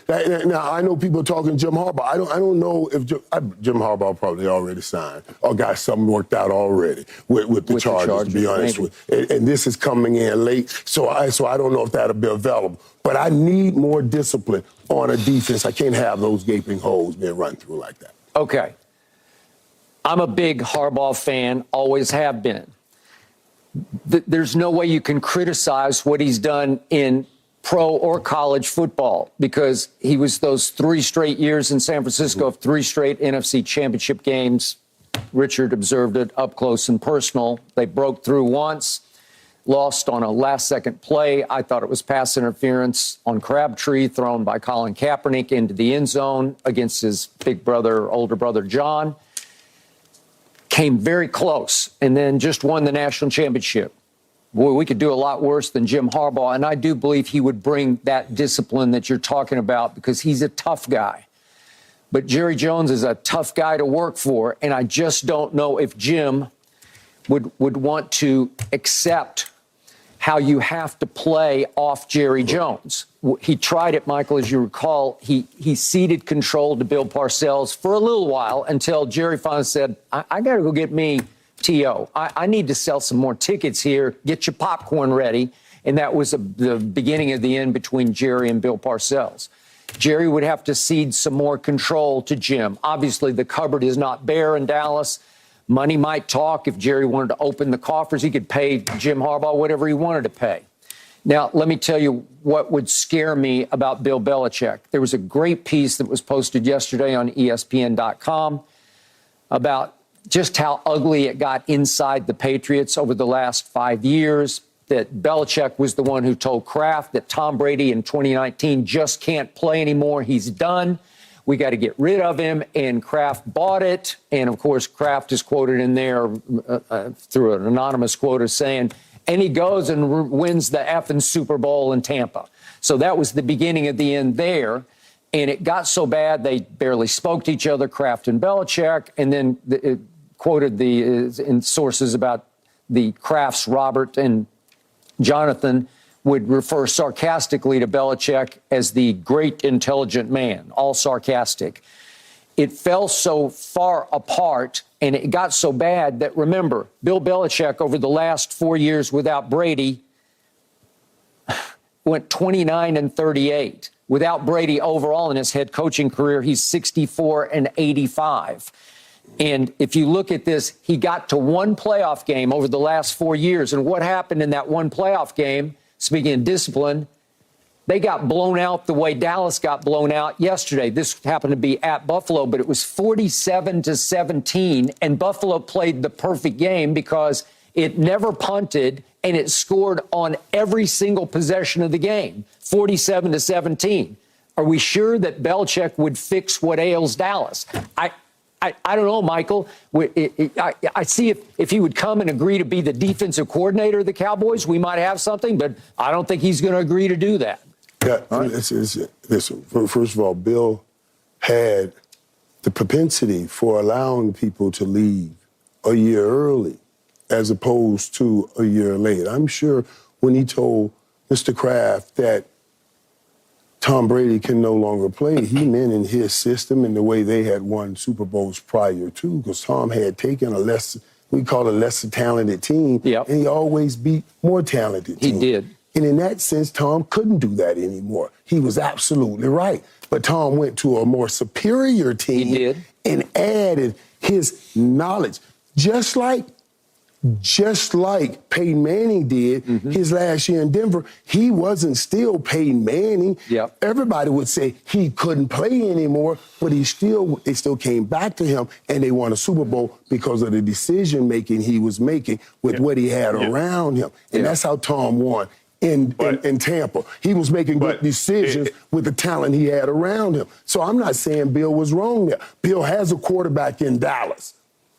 Now, I know people talking Jim Harbaugh. I don't know if Jim Harbaugh probably already signed or got something worked out already with the Chargers, to be honest with you. And this is coming in late, so I don't know if that'll be available. But I need more discipline on a defense. I can't have those gaping holes being run through like that.
Okay. I'm a big Harbaugh fan, always have been. There's no way you can criticize what he's done in pro or college football, because he was those 3 straight years in San Francisco of 3 straight NFC championship games. Richard observed it up close and personal. They broke through once, lost on a last-second play. I thought it was pass interference on Crabtree thrown by Colin Kaepernick into the end zone against his older brother John. Came very close, and then just won the national championship. Boy, we could do a lot worse than Jim Harbaugh, and I do believe he would bring that discipline that you're talking about, because he's a tough guy. But Jerry Jones is a tough guy to work for, and I just don't know if Jim would want to accept how you have to play off Jerry Jones. He tried it, Michael, as you recall. He ceded control to Bill Parcells for a little while until Jerry finally said, I got to go get me T.O. I need to sell some more tickets here. Get your popcorn ready. And that was the beginning of the end between Jerry and Bill Parcells. Jerry would have to cede some more control to Jim. Obviously, the cupboard is not bare in Dallas. Money might talk. If Jerry wanted to open the coffers, he could pay Jim Harbaugh whatever he wanted to pay. Now, let me tell you what would scare me about Bill Belichick. There was a great piece that was posted yesterday on ESPN.com about just how ugly it got inside the Patriots over the last 5 years, that Belichick was the one who told Kraft that Tom Brady in 2019 just can't play anymore. He's done. We got to get rid of him. And Kraft bought it. And, of course, Kraft is quoted in there through an anonymous quote as saying, and he goes and wins the effing Super Bowl in Tampa. So that was the beginning of the end there. And it got so bad they barely spoke to each other, Kraft and Belichick. And then it quoted in sources about the Krafts, Robert and Jonathan, would refer sarcastically to Belichick as the great intelligent man, all sarcastic. It fell so far apart and it got so bad that, remember, Bill Belichick over the last 4 years without Brady went 29-38. Without Brady overall in his head coaching career, he's 64-85. And if you look at this, he got to one playoff game over the last 4 years. And what happened in that one playoff game, speaking of discipline, they got blown out the way Dallas got blown out yesterday. This happened to be at Buffalo, but it was 47-17. And Buffalo played the perfect game because it never punted and it scored on every single possession of the game, 47-17. Are we sure that Belichick would fix what ails Dallas? I don't know, Michael. I see if he would come and agree to be the defensive coordinator of the Cowboys, we might have something, but I don't think he's going to agree to do that.
Yeah, listen, first of all, Bill had the propensity for allowing people to leave a year early as opposed to a year late. I'm sure when he told Mr. Kraft that Tom Brady can no longer play, he meant in his system and the way they had won Super Bowls prior to, because Tom had taken a lesser talented team,
yep,
and he always beat more talented teams.
He did.
And in that sense, Tom couldn't do that anymore. He was absolutely right. But Tom went to a more superior team,
he did,
and added his knowledge, just like Peyton Manning did his last year in Denver. He wasn't still Peyton Manning.
Yep.
Everybody would say he couldn't play anymore, but they still came back to him, and they won a Super Bowl because of the decision-making he was making with what he had around him. And that's how Tom won in Tampa. He was making good decisions with the talent he had around him. So I'm not saying Bill was wrong there. Bill has a quarterback in Dallas.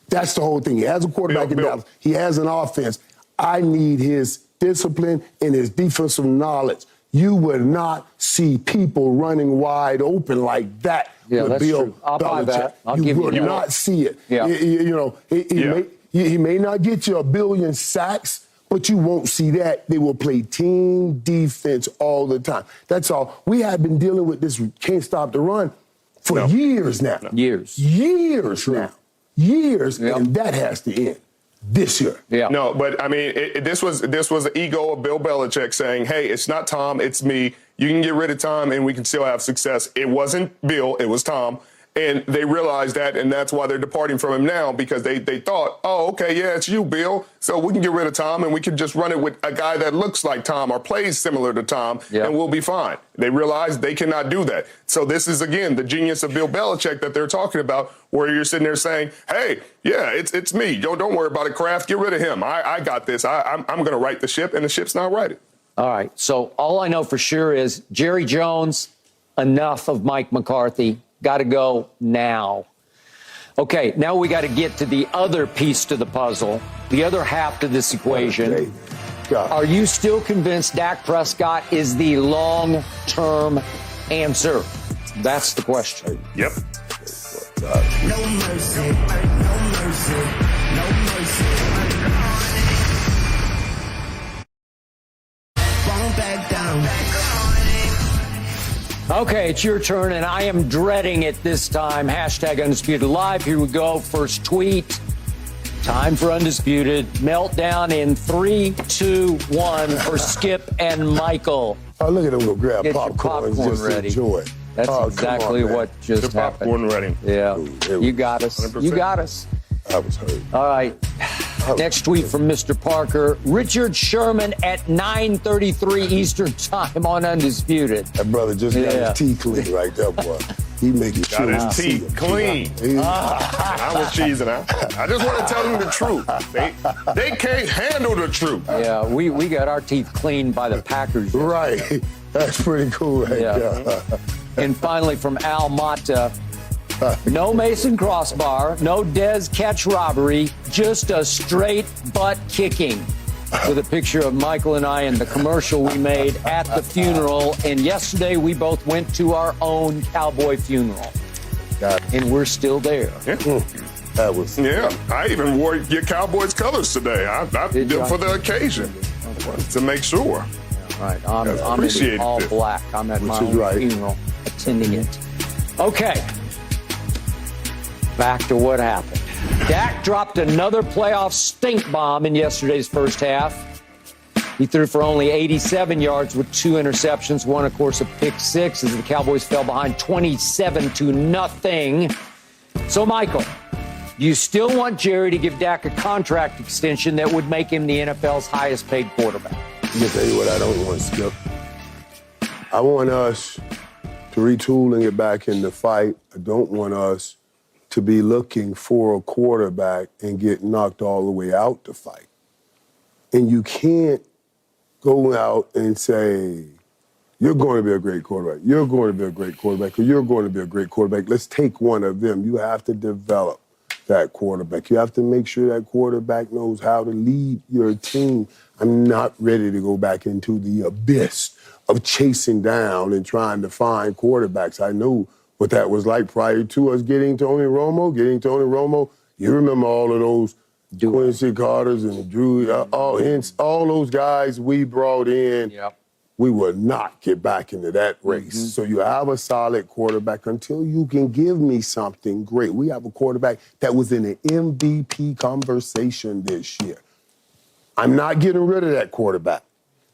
That's the whole thing. He has a quarterback in Dallas. He has an offense. I need his discipline and his defensive knowledge. You would not see people running wide open like that with Bill
true. I'll
Belichick.
buy that.
You would not see it.
Yeah.
He may not get you a billion sacks, but you won't see that. They will play team defense all the time. That's all. We have been dealing with this can't stop the run for years now. Years now. Years, and that has to end this year.
Yeah.
No, but I mean, this was the ego of Bill Belichick saying, "Hey, it's not Tom, it's me. You can get rid of Tom, and we can still have success." It wasn't Bill, it was Tom, and they realized that, and that's why they're departing from him now, because they thought, "Oh, okay, yeah, it's you, Bill. So we can get rid of Tom, and we can just run it with a guy that looks like Tom or plays similar to Tom, and we'll be fine." They realized they cannot do that. So this is, again, the genius of Bill Belichick that they're talking about, where you're sitting there saying, "Hey, yeah, it's me. Don't worry about it, Kraft. Get rid of him. I got this. I'm going to right the ship," and the ship's not righted.
All right. So all I know for sure is Jerry Jones, enough of Mike McCarthy. Got to go now. Okay, now we got to get to the other piece to the puzzle, the other half to this equation. Are you still convinced Dak Prescott is the long-term answer? That's the question.
Yep.
No mercy, no mercy, no mercy. Won't back down.
Okay, it's your turn, and I am dreading it this time. Hashtag Undisputed Live. Here we go. First tweet. Time for Undisputed. Meltdown in 3, 2, 1 for Skip and Michael.
Oh, look at them go grab
Get
popcorn and
your
just
ready.
enjoy it.
That's exactly what just happened.
Popcorn ready.
Yeah,
Ooh,
you got us.
100%.
You got us.
I was hurt.
All right. Next tweet from Mr. Parker. Richard Sherman at 9:33 Eastern Time on Undisputed.
That brother just got his teeth cleaned right there, boy. He making
Got
sure
his teeth clean. I was cheesing out. I just want to tell them the truth. They can't handle the truth.
Yeah, we got our teeth cleaned by the Packers.
Right. That's pretty cool right there.
And finally from Al Mata, no Mason crossbar, no Dez catch robbery, just a straight butt kicking. With a picture of Michael and I in the commercial we made at the funeral. And yesterday we both went to our own Cowboy funeral. And we're still there.
Yeah.
That was.
Yeah, I even wore your Cowboys colors today. I did for the occasion to make sure.
Right. I'm in all black. I'm at my own funeral attending it. Okay. Back to what happened. Dak dropped another playoff stink bomb in yesterday's first half. He threw for only 87 yards with 2 interceptions, one, of course, a pick six as the Cowboys fell behind 27-0. So, Michael, you still want Jerry to give Dak a contract extension that would make him the NFL's highest paid quarterback?
Let me tell you what I don't want, Skip. I want us to retool and get back in the fight. I don't want us to be looking for a quarterback and get knocked all the way out the fight. And you can't go out and say, you're going to be a great quarterback, you're going to be a great quarterback, or you're going to be a great quarterback. Let's take one of them. You have to develop that quarterback. You have to make sure that quarterback knows how to lead your team. I'm not ready to go back into the abyss of chasing down and trying to find quarterbacks. I know what that was like prior to us getting Tony Romo. You remember all of those Quincy Carters and Drew, all those guys we brought in.
Yep.
We will not get back into that race. Mm-hmm. So you have a solid quarterback until you can give me something great. We have a quarterback that was in the MVP conversation this year. I'm not getting rid of that quarterback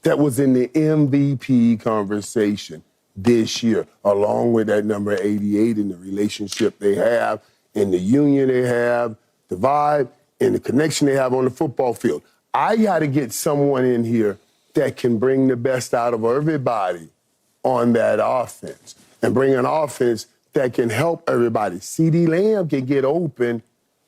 that was in the MVP conversation this year, along with that number 88 and the relationship they have and the union they have, the vibe and the connection they have on the football field. I got to get someone in here that can bring the best out of everybody on that offense and bring an offense that can help everybody. CeeDee Lamb can get open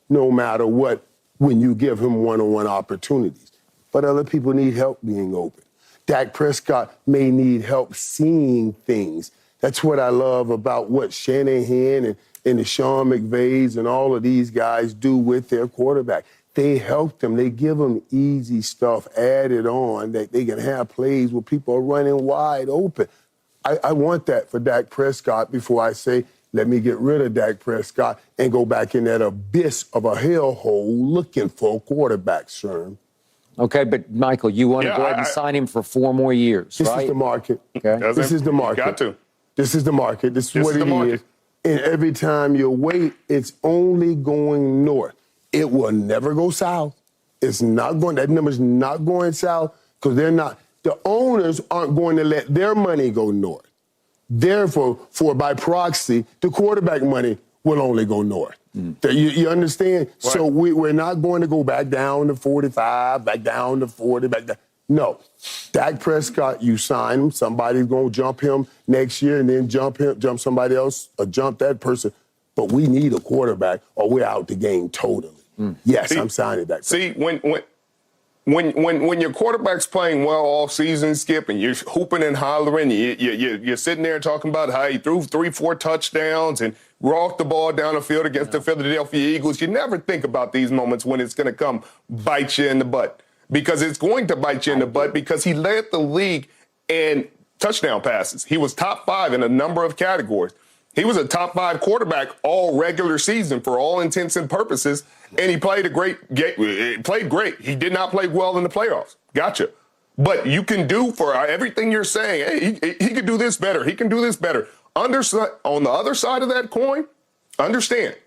no matter what when you give him one-on-one opportunities. But other people need help being open. Dak Prescott may need help seeing things. That's what I love about what Shanahan and the Sean McVays and all of these guys do with their quarterback. They help them. They give them easy stuff added on that they can have plays where people are running wide open. I want that for Dak Prescott before I say, let me get rid of Dak Prescott and go back in that abyss of a hellhole looking for a quarterback, Sherm.
Okay, but Michael, you want to go ahead and sign him for 4 more years,
this
right?
This is the market.
Okay.
This is the market.
Got to.
This is the market. This is what it is. And every time you wait, it's only going north. It will never go south. It's not going, that number's not going south because the owners aren't going to let their money go north. Therefore, by proxy, the quarterback money will only go north. You understand? Right. So we're not going to go back down to 45, back down to 40, back down. No. Dak Prescott, you sign him. Somebody's going to jump him next year and then jump somebody else or jump that person. But we need a quarterback or we're out the game totally. Yes, I'm signing Dak Prescott.
See, when your quarterback's playing well all season, Skip, and you're hooping and hollering, you're sitting there talking about how he threw 3-4 touchdowns and walked the ball down the field against the Philadelphia Eagles. You never think about these moments when it's going to come bite you in the butt. Because it's going to bite you in the butt because he led the league in touchdown passes. He was top 5 in a number of categories. He was a top 5 quarterback all regular season for all intents and purposes, and he played played great. He did not play well in the playoffs. Gotcha. But you can do for everything you're saying, hey, he could do this better. He can do this better. On the other side of that coin, understand,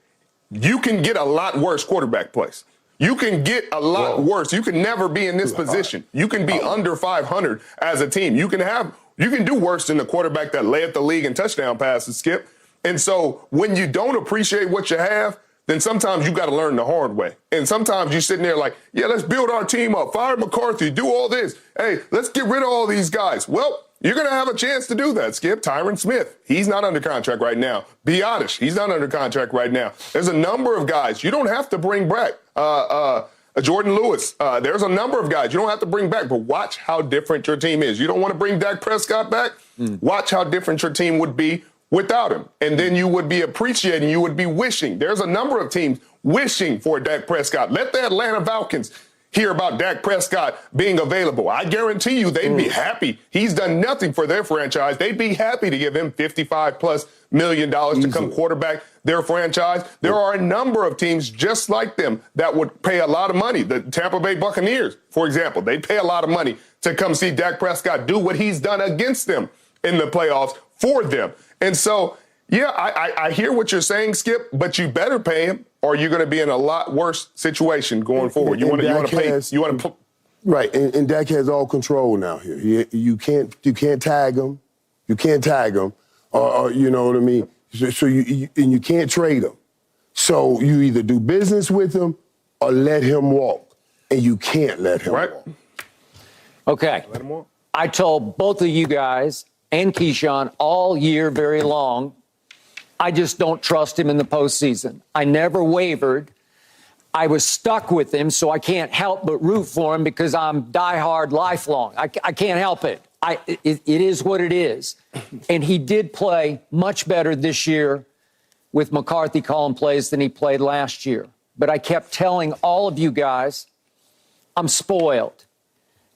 you can get a lot worse quarterback plays. You can get a lot worse. You can never be in this position. You can be under 500 as a team. You can do worse than the quarterback that led the league in touchdown passes, Skip. And so when you don't appreciate what you have, then sometimes you got to learn the hard way. And sometimes you're sitting there like, yeah, let's build our team up. Fire McCarthy, do all this. Hey, let's get rid of all these guys. Well, You're going to have a chance to do that, Skip. Tyron Smith, he's not under contract right now. Be honest, he's not under contract right now. There's a number of guys. You don't have to bring back Jordan Lewis. There's a number of guys you don't have to bring back, but watch how different your team is. You don't want to bring Dak Prescott back? Watch how different your team would be without him. And then you would be appreciating, you would be wishing. There's a number of teams wishing for Dak Prescott. Let the Atlanta Falcons hear about Dak Prescott being available. I guarantee you they'd be happy. He's done nothing for their franchise. They'd be happy to give him $55+ million to come quarterback their franchise. There are a number of teams just like them that would pay a lot of money. The Tampa Bay Buccaneers, for example, they pay a lot of money to come see Dak Prescott do what he's done against them in the playoffs for them. And so, yeah, I hear what you're saying, Skip, but you better pay him or you're going to be in a lot worse situation going forward. You want to pay.
Right, and Dak has all control now here. You can't tag him. You can't tag him, or you know what I mean? So you can't trade him. So you either do business with him or let him walk, and you can't let him walk.
Okay.
Let him walk.
I told both of you guys and Keyshawn all year very long, I just don't trust him in the postseason. I never wavered. I was stuck with him, so I can't help but root for him because I'm diehard lifelong. I can't help it. It is what it is. And he did play much better this year with McCarthy calling plays than he played last year. But I kept telling all of you guys, I'm spoiled.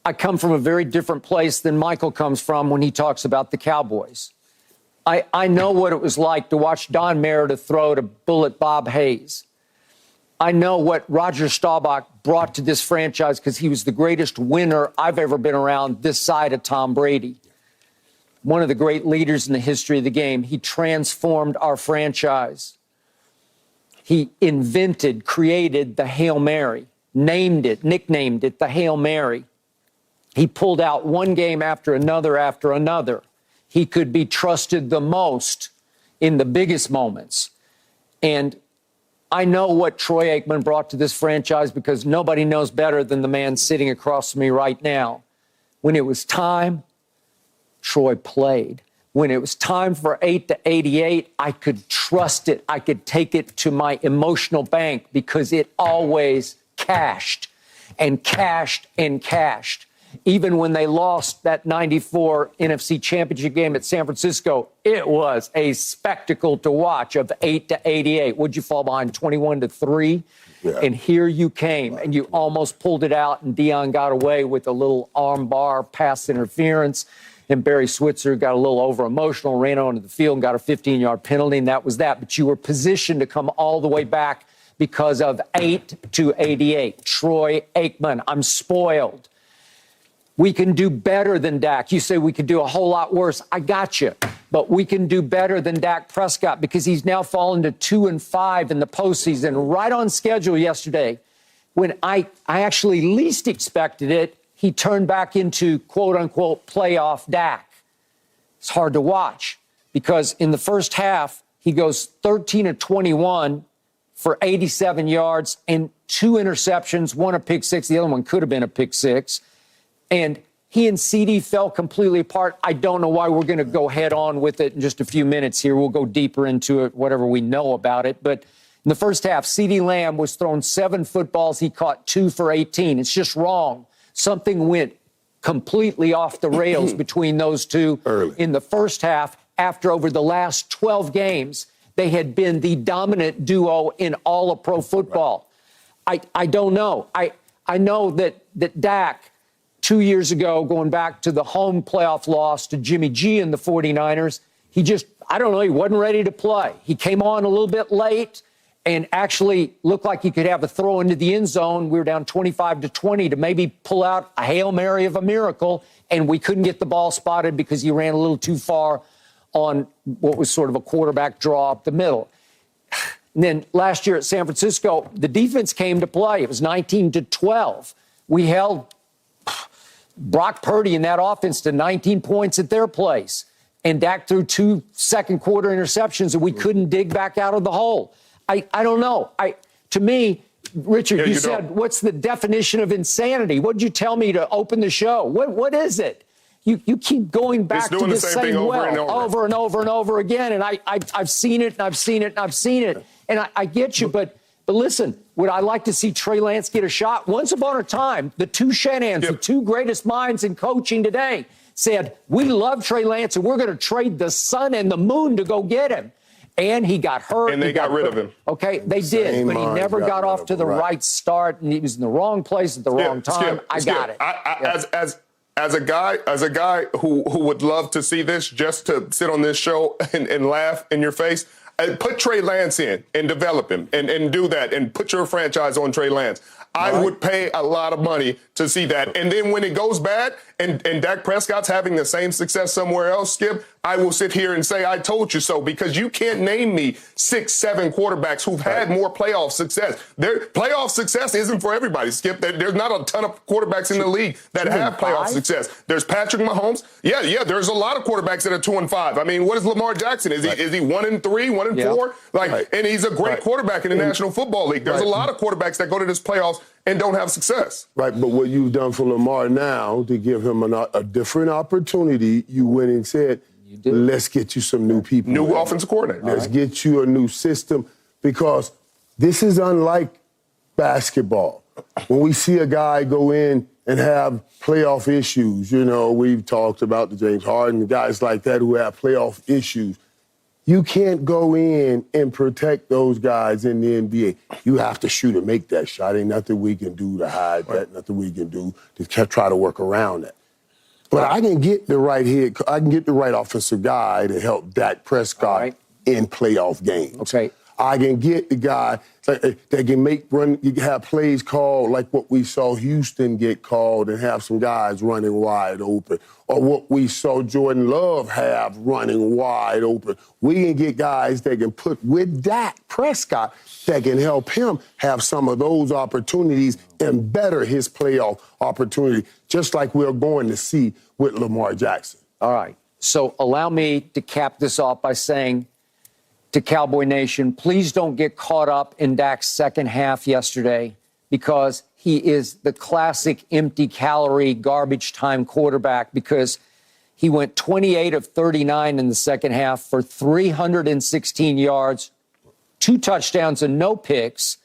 I come from a very different place than Michael comes from when he talks about the Cowboys. I know what it was like to watch Don Meredith throw to Bullet Bob Hayes. I know what Roger Staubach brought to this franchise because he was the greatest winner I've ever been around this side of Tom Brady. One of the great leaders in the history of the game. He transformed our franchise. He invented, created the Hail Mary, named it, nicknamed it the Hail Mary. He pulled out one game after another. He could be trusted the most in the biggest moments. And I know what Troy Aikman brought to this franchise because nobody knows better than the man sitting across from me right now. When it was time, Troy played. When it was time for 8 to 88, I could trust it. I could take it to my emotional bank because it always cashed and cashed and cashed. Even when they lost that 94 NFC Championship game at San Francisco, it was a spectacle to watch of 8 to 88. Would you fall behind 21-3? Yeah. And here you came, and you almost pulled it out, and Dion got away with a little armbar pass interference, and Barry Switzer got a little over-emotional, ran onto the field and got a 15-yard penalty, and that was that. But you were positioned to come all the way back because of 8 to 88. Troy Aikman, I'm spoiled. We can do better than Dak. You say we could do a whole lot worse. I got you. But we can do better than Dak Prescott because he's now fallen to 2-5 in the postseason, right on schedule yesterday. When I actually least expected it, he turned back into, quote-unquote, playoff Dak. It's hard to watch because in the first half, he goes 13 of 21 for 87 yards and 2 interceptions, one a pick six. The other one could have been a pick six. And he and CeeDee fell completely apart. I don't know why. We're going to go head on with it in just a few minutes here. We'll go deeper into it, whatever we know about it. But in the first half, CeeDee Lamb was thrown 7 footballs. He caught 2 for 18. It's just wrong. Something went completely off the rails between those two early in the first half after over the last 12 games, they had been the dominant duo in all of pro football. Right. I don't know. I know that Dak, 2 years ago, going back to the home playoff loss to Jimmy G and the 49ers, he wasn't ready to play. He came on a little bit late and actually looked like he could have a throw into the end zone. We were down 25-20 to maybe pull out a Hail Mary of a miracle, and we couldn't get the ball spotted because he ran a little too far on what was sort of a quarterback draw up the middle. And then last year at San Francisco, the defense came to play. It was 19-12. We held Brock Purdy in that offense to 19 points at their place. And Dak threw 2 second-quarter interceptions, and we couldn't dig back out of the hole. I don't know. To me, Richard, you said, what's the definition of insanity? What did you tell me to open the show? What is it? you keep going back to the same well over and over and over again. And I've seen it, and I've seen it, and I've seen it. And I get you, but listen, would I like to see Trey Lance get a shot? Once upon a time, the two Shanahans, the two greatest minds in coaching today, said, we love Trey Lance, and we're going to trade the sun and the moon to go get him. And he got hurt.
And they got rid of him.
Okay, they did, but he never got off to the right start, and he was in the wrong place at the wrong time. I got it.
As a guy who would love to see this, just to sit on this show and laugh in your face, put Trey Lance in and develop him and do that and put your franchise on Trey Lance. I would pay a lot of money to see that. And then when it goes bad and Dak Prescott's having the same success somewhere else, Skip, I will sit here and say, I told you so, because you can't name me 6, 7 quarterbacks who've had more playoff success. Playoff success isn't for everybody, Skip. There's not a ton of quarterbacks in the league that have playoff success. There's Patrick Mahomes. Yeah, there's a lot of quarterbacks that are 2-5. I mean, what is Lamar Jackson? Is he 1-3, 1-4? And he's a great quarterback in the National Football League. There's a lot of quarterbacks that go to this playoffs and don't have success.
Right, but what you've done for Lamar now to give him a different opportunity, you went and said, let's get you some new people.
New offensive coordinator.
Let's get you a new system, because this is unlike basketball. When we see a guy go in and have playoff issues, we've talked about the James Harden, guys like that who have playoff issues. You can't go in and protect those guys in the NBA. You have to shoot and make that shot. Ain't nothing we can do to hide that, nothing we can do to try to work around that. But I can get the right offensive guy to help Dak Prescott in playoff games.
Okay.
I can get the guy that can have plays called like what we saw Houston get called and have some guys running wide open, or what we saw Jordan Love have running wide open. We can get guys that can put with Dak Prescott that can help him have some of those opportunities and better his playoff opportunity, just like we're going to see with Lamar Jackson.
All right. So allow me to cap this off by saying to Cowboy Nation, please don't get caught up in Dak's second half yesterday, because he is the classic empty calorie, garbage time quarterback, because he went 28 of 39 in the second half for 316 yards, 2 touchdowns and no picks.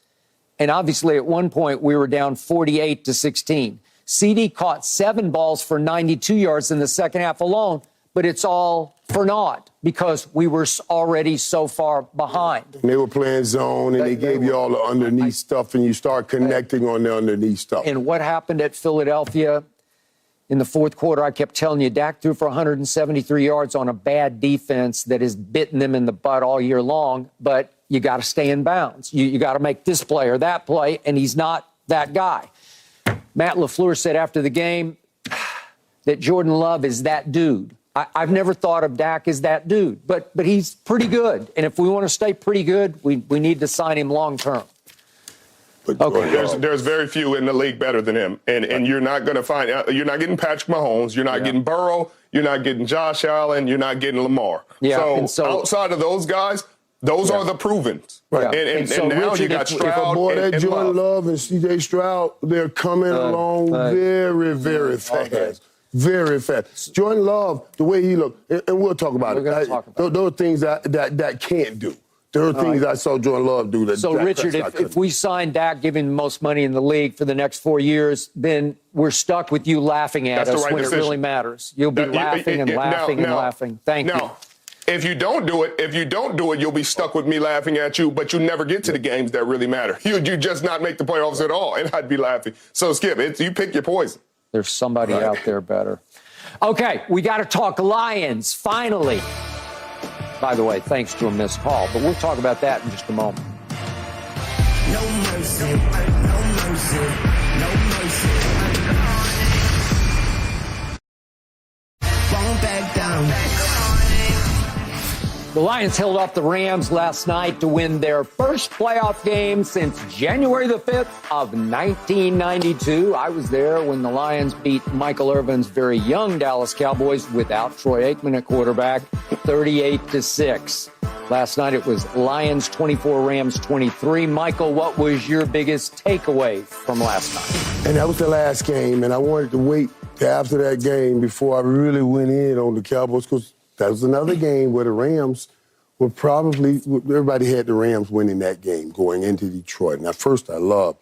And obviously at one point we were down 48-16. CeeDee caught 7 balls for 92 yards in the second half alone, but it's all for naught because we were already so far behind.
And they were playing zone, and they gave you all the underneath stuff, and you start connecting on the underneath stuff.
And what happened at Philadelphia in the fourth quarter, I kept telling you, Dak threw for 173 yards on a bad defense that has bitten them in the butt all year long, but you got to stay in bounds. You got to make this play or that play, and he's not that guy. Matt LaFleur said after the game that Jordan Love is that dude. I've never thought of Dak as that dude, but he's pretty good. And if we want to stay pretty good, we need to sign him long term.
Okay. There's very few in the league better than him. And you're not going to find, you're not getting Patrick Mahomes, you're not getting Burrow, you're not getting Josh Allen, you're not getting Lamar.
Yeah,
so outside of those guys, those are the provens.
Right.
And so now Richard, you got Stroud
if a boy
and
Jordan Love and C.J. Stroud, they're coming along very, very fast. Okay. Very fast. Jordan Love, the way he looked, and we'll talk about it. Those are things that can't do. There are things I saw Jordan Love do that.
So, Richard, if we sign Dak, give him the most money in the league for the next 4 years, then we're stuck with you laughing at us when it really matters. You'll be laughing and laughing. Thank you.
If you don't do it, you'll be stuck with me laughing at you, but you never get to the games that really matter. You just not make the playoffs at all, and I'd be laughing. So, Skip, you pick your poison.
There's somebody out there better. Okay, we got to talk Lions, finally. By the way, thanks to a missed call, but we'll talk about that in just a moment.
No mercy, no mercy, no mercy. Won't back down.
The Lions held off the Rams last night to win their first playoff game since January the 5th of 1992. I was there when the Lions beat Michael Irvin's very young Dallas Cowboys without Troy Aikman at quarterback, 38-6. Last night it was Lions 24, Rams 23. Michael, what was your biggest takeaway from last night?
And that was the last game, and I wanted to wait after that game, before I really went in on the Cowboys, because that was another game where the Rams were probably, everybody had the Rams winning that game going into Detroit. Now, first, I love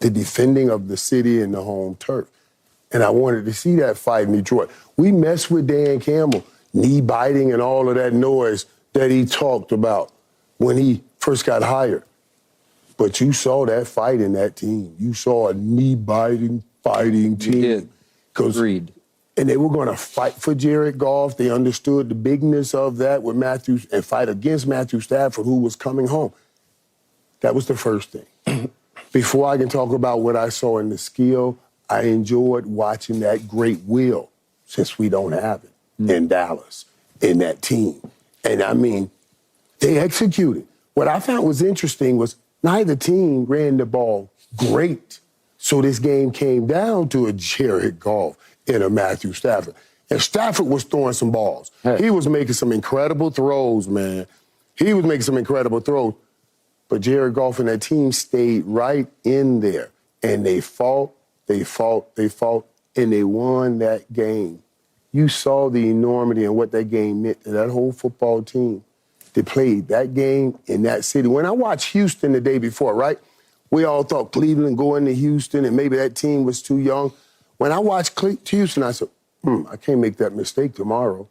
the defending of the city and the home turf. And I wanted to see that fight in Detroit. We messed with Dan Campbell, knee biting and all of that noise that he talked about when he first got hired. But you saw that fight in that team. You saw a knee-biting, fighting team.
You did. Agreed.
And they were going to fight for Jared Goff. They understood the bigness of that with Matthews and fight against Matthew Stafford, who was coming home. That was the first thing. Before I can talk about what I saw in the skill, I enjoyed watching that great will, since we don't have it, in Dallas, in that team. And, I mean, they executed. What I found was interesting was neither team ran the ball great. So this game came down to a Jared Goff and a Matthew Stafford. And Stafford was throwing some balls. Hey. He was making some incredible throws, man. He was making some incredible throws. But Jared Goff and that team stayed right in there. And they fought, and they won that game. You saw the enormity and what that game meant to that whole football team. They played that game in that city. When I watched Houston the day before, right? We all thought Cleveland going to Houston and maybe that team was too young. When I watched Houston, I said, I can't make that mistake tomorrow.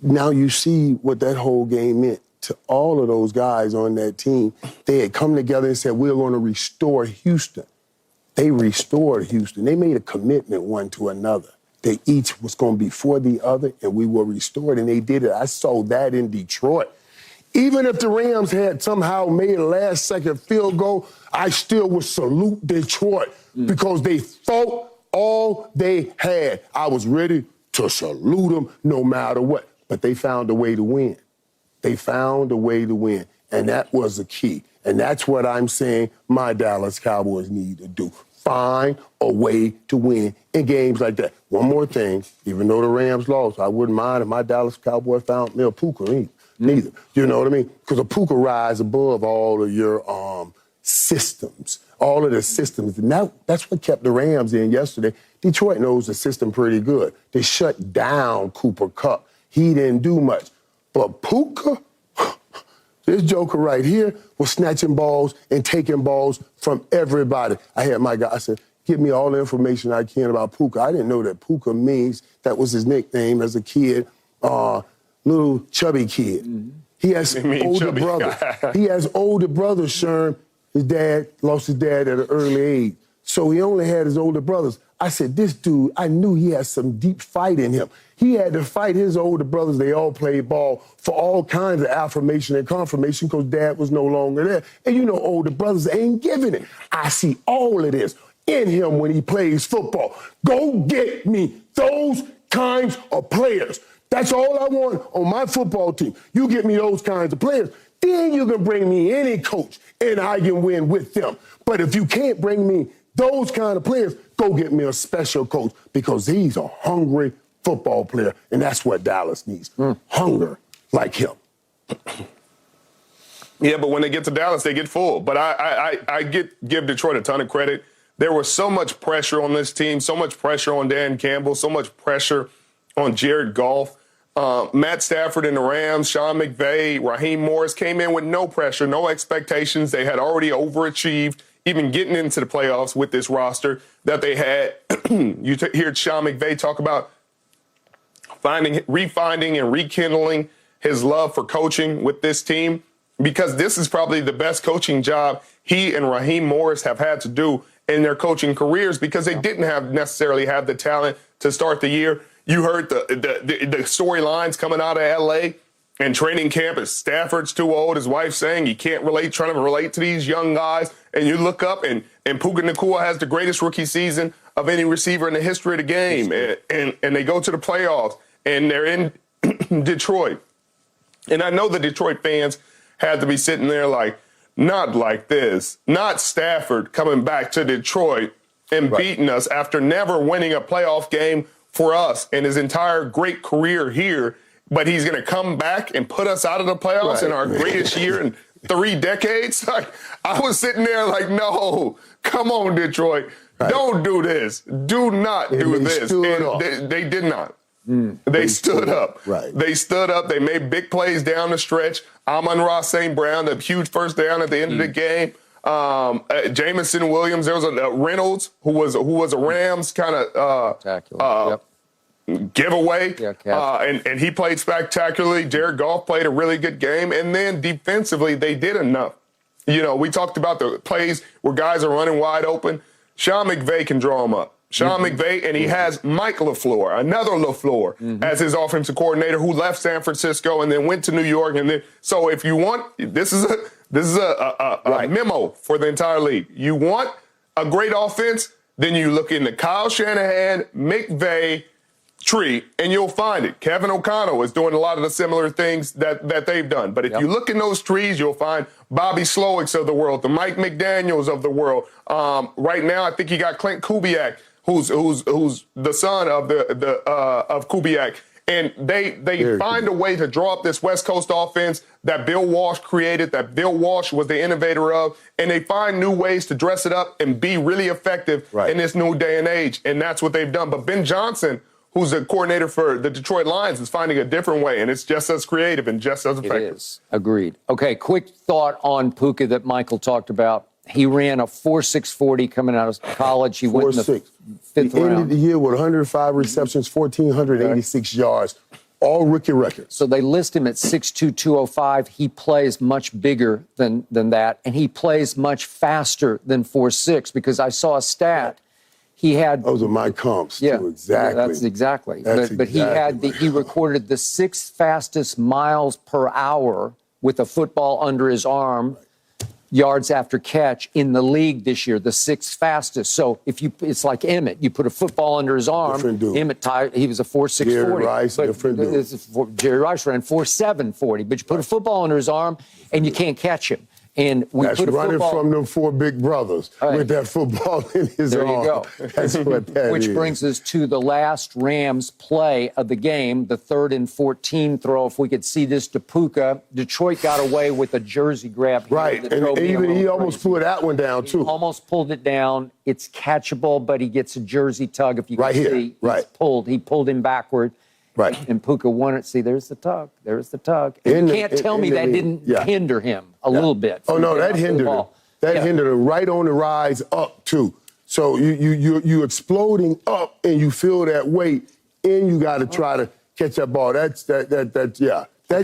Now you see what that whole game meant to all of those guys on that team. They had come together and said, we're going to restore Houston. They restored Houston. They made a commitment one to another. They each was going to be for the other, and we were restored, and they did it. I saw that in Detroit. Even if the Rams had somehow made a last-second field goal, I still would salute Detroit because they fought all they had. I was ready to salute them no matter what. But they found a way to win. They found a way to win, and that was the key. And that's what I'm saying my Dallas Cowboys need to do. Find a way to win in games like that. One more thing, even though the Rams lost, I wouldn't mind if my Dallas Cowboys found me a Puka neither. You know what I mean? Because a Puka rise above all of your systems, all of the systems. And that's what kept the Rams in yesterday. Detroit knows the system pretty good. They shut down Cooper Kupp. He didn't do much. But Puka, this joker right here was snatching balls and taking balls from everybody. I had my guy, I said, give me all the information I can about Puka. I didn't know that Puka means, that was his nickname as a kid, little chubby kid. Mm-hmm. He has older brothers. He has older brothers, Sherm. His dad lost his dad at an early age. So he only had his older brothers. I said, this dude, I knew he had some deep fight in him. He had to fight his older brothers. They all played ball for all kinds of affirmation and confirmation because dad was no longer there. And you know, older brothers ain't giving it. I see all of this in him when he plays football. Go get me those kinds of players. That's all I want on my football team. You get me those kinds of players. Then you can bring me any coach and I can win with them. But if you can't bring me those kind of players, go get me a special coach because he's a hungry football player, and that's what Dallas needs. Hunger like him.
Yeah, but when they get to Dallas, they get full. But I give Detroit a ton of credit. There was so much pressure on this team, so much pressure on Dan Campbell, so much pressure on Jared Goff. Matt Stafford and the Rams, Sean McVay, Raheem Morris came in with no pressure, no expectations. They had already overachieved, even getting into the playoffs with this roster that they had. You hear Sean McVay talk about refinding and rekindling his love for coaching with this team, because this is probably the best coaching job he and Raheem Morris have had to do in their coaching careers because they didn't necessarily have the talent to start the year. You heard the storylines coming out of L.A. and training camp is Stafford's too old. His wife saying he can't trying to relate to these young guys. And you look up and Puka Nacua has the greatest rookie season of any receiver in the history of the game. And they go to the playoffs and they're in Detroit. And I know the Detroit fans had to be sitting there like, not like this, not Stafford coming back to Detroit and beating us after never winning a playoff game for us in his entire great career here. But he's going to come back and put us out of the playoffs in our greatest year in 3 decades. Like, I was sitting there like, no, come on, Detroit. Don't do this. Do not do this. And they did not. They stood up.
Right.
They stood up. They made big plays down the stretch. Amon-Ra St. Brown, the huge first down at the end of the game. Jamison Williams. There was a Reynolds who was a Rams kind of giveaway. And he played spectacularly. Jared Goff played a really good game. And then defensively, they did enough. You know, we talked about the plays where guys are running wide open. Sean McVay can draw them up. Sean McVay, and he has Mike LaFleur, another LaFleur, as his offensive coordinator who left San Francisco and then went to New York. And then, so if you want, this is a memo for the entire league. You want a great offense, then you look into Kyle Shanahan, McVay, tree, and you'll find it. Kevin O'Connell is doing a lot of the similar things that they've done. But if you look in those trees, you'll find Bobby Slowicks of the world, the Mike McDaniels of the world. Right now, I think you got Clint Kubiak, who's the son of of Kubiak. And they find a way to draw up this West Coast offense that Bill Walsh created, that Bill Walsh was the innovator of, and they find new ways to dress it up and be really effective in this new day and age. And that's what they've done. But Ben Johnson, who's the coordinator for the Detroit Lions, is finding a different way, and it's just as creative and just as effective.
It is. Agreed. Okay, quick thought on Puka that Michael talked about. He ran a 4.640 coming out of college. He went in the fifth round.
He ended the year with 105 receptions, 1,486 yards, all rookie records.
So they list him at 6'2", 205. He plays much bigger than that, and he plays much faster than 4.6 because I saw a stat. He had
those are my comps too, exactly.
That's exactly. But he had he recorded the 6th fastest miles per hour with a football under his arm, yards after catch in the league this year, the 6th fastest. So it's like Emmett. You put a football under his arm. Emmett, he was a 4.640.
Jerry Rice, different dude.
Jerry Rice ran 4.740. But you put a football under his arm and you can't catch him. And we
that's
put a
running
football,
from them 4 big brothers with that football in his arm.
There you go.
That's what that
Which
is.
brings us to the last Rams play of the game, the 3rd and 14 throw. If we could see this to Puka, Detroit got away with a jersey grab.
Right, and even he almost pulled that one down, too.
He almost pulled it down. It's catchable, but he gets a jersey tug. If you can see, he pulled him backward.
Right.
And Puka won it. See, there's the tug. There's the tug. And you can't tell me that didn't hinder him a little bit.
Oh, no, that hindered him. That hindered him right on the rise up, too. So you exploding up, and you feel that weight, and you got to try to catch that ball. That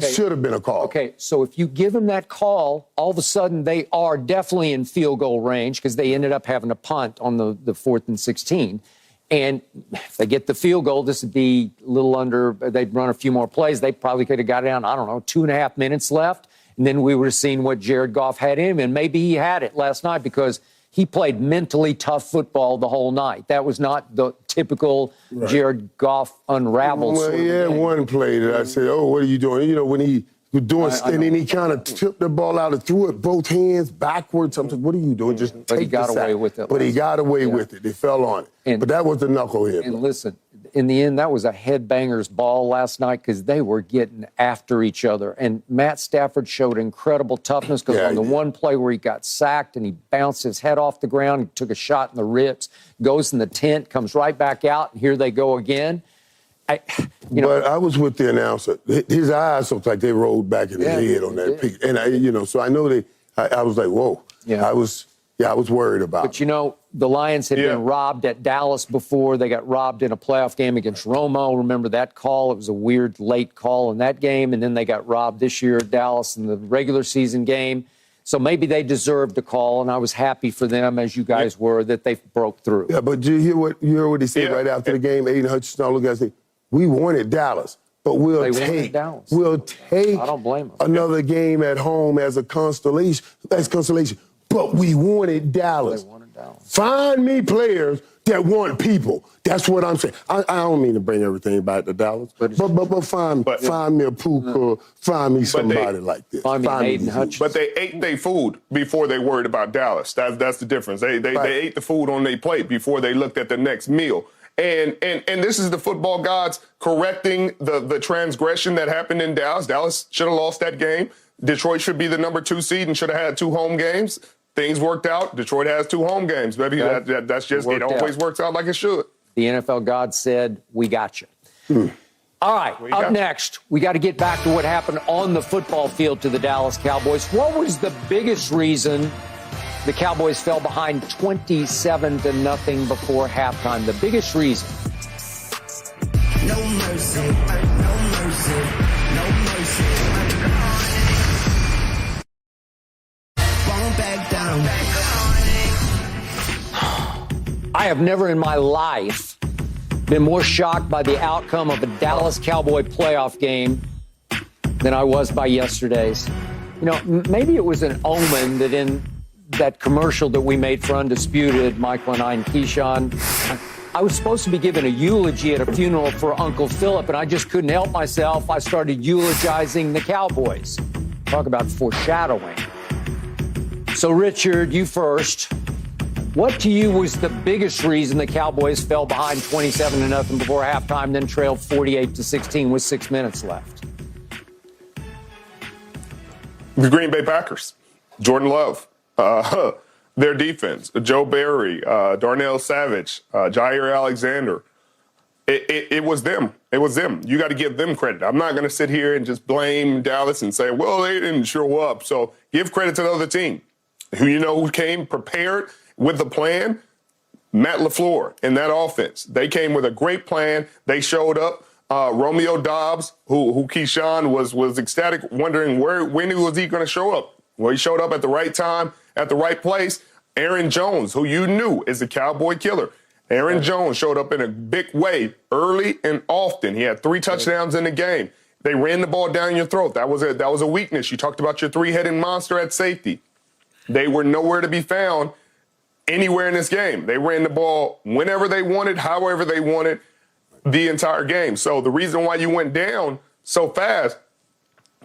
should have been a call.
Okay, so if you give them that call, all of a sudden they are definitely in field goal range because they ended up having a punt on the 4th and 16. And if they get the field goal, this would be a little under, they'd run a few more plays. They probably could have got down, 2.5 minutes left. And then we would have seen what Jared Goff had in him. And maybe he had it last night because he played mentally tough football the whole night. That was not the typical Jared Goff unraveled.
Well, he had one play that I said, what are you doing? You know, when he was doing, and then he kind of tipped the ball out and threw it both hands backwards. I'm like, what are you doing? Just
but he got away with it.
But he got away with it. They fell on it. But that was the knucklehead.
And listen, in the end, that was a headbanger's ball last night because they were getting after each other. And Matt Stafford showed incredible toughness because on the one play where he got sacked and he bounced his head off the ground, he took a shot in the ribs, goes in the tent, comes right back out, and here they go again. But
I was with the announcer. His eyes looked like they rolled back in his head on that pick. And, so I know I was like, whoa. Yeah. I was worried about it.
But, the Lions had been robbed at Dallas before. They got robbed in a playoff game against Romo. Remember that call? It was a weird late call in that game. And then they got robbed this year at Dallas in the regular season game. So maybe they deserved a call, and I was happy for them, as you guys were, that they broke through.
Yeah, but you hear what he said right after the game? Aiden Hutchinson looked at us and said, we wanted Dallas, but we'll take
I don't blame them.
Another game at home as consolation. But we wanted Dallas.
They wanted Dallas.
Find me players that want people. That's what I'm saying. I don't mean to bring everything back to Dallas, but find me a Puka, find me somebody like this.
Find me Aiden Hutchinson.
But they ate their food before they worried about Dallas. That's the difference. They ate the food on their plate before they looked at the next meal. And this is the football gods correcting the transgression that happened in Dallas. Dallas should have lost that game. Detroit should be the number 2 seed and should have had 2 home games. things worked out. Detroit has 2 home games, baby. That's just, it always works out like it should.
The NFL God said, we got you. All right, up next, we got to get back to what happened on the football field to the Dallas Cowboys. What was the biggest reason the Cowboys fell behind 27-0 before halftime? The biggest reason.
No mercy, no mercy, no mercy. Won't back down.
I have never in my life been more shocked by the outcome of a Dallas Cowboy playoff game than I was by yesterday's. You know, maybe it was an omen that in that commercial that we made for Undisputed, Michael and I and Keyshawn, I was supposed to be giving a eulogy at a funeral for Uncle Philip, and I just couldn't help myself. I started eulogizing the Cowboys. Talk about foreshadowing. So, Richard, you first. What to you was the biggest reason the Cowboys fell behind 27-0 before halftime, then trailed 48-16 with 6 minutes left?
The Green Bay Packers, Jordan Love, their defense, Joe Barry, Darnell Savage, Jair Alexander. It was them. It was them. You got to give them credit. I'm not going to sit here and just blame Dallas and say, well, they didn't show up. So give credit to the other team. Who came prepared with the plan? Matt LaFleur and that offense. They came with a great plan. They showed up. Romeo Dobbs, who Keyshawn was ecstatic, wondering when was he going to show up. Well, he showed up at the right time, at the right place. Aaron Jones, who you knew is a Cowboy killer. Aaron Jones showed up in a big way early and often. He had 3 touchdowns in the game. They ran the ball down your throat. That was a weakness. You talked about your 3-headed monster at safety. They were nowhere to be found anywhere in this game. They ran the ball whenever they wanted, however they wanted, the entire game. So the reason why you went down so fast,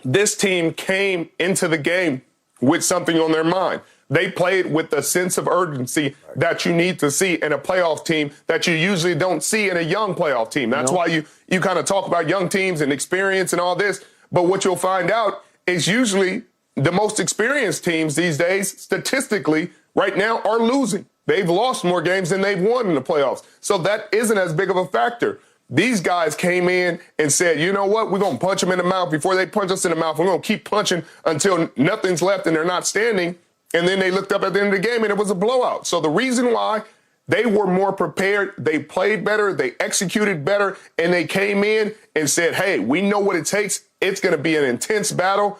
this team came into the game with something on their mind. They played with the sense of urgency that you need to see in a playoff team that you usually don't see in a young playoff team. That's why you kind of talk about young teams and experience and all this. But what you'll find out is usually the most experienced teams these days, statistically, right now, are losing. They've lost more games than they've won in the playoffs. So that isn't as big of a factor. These guys came in and said, you know what, we're going to punch them in the mouth before they punch us in the mouth. We're going to keep punching until nothing's left and they're not standing. And then they looked up at the end of the game and it was a blowout. So the reason why they were more prepared, they played better, they executed better, and they came in and said, hey, we know what it takes. It's going to be an intense battle.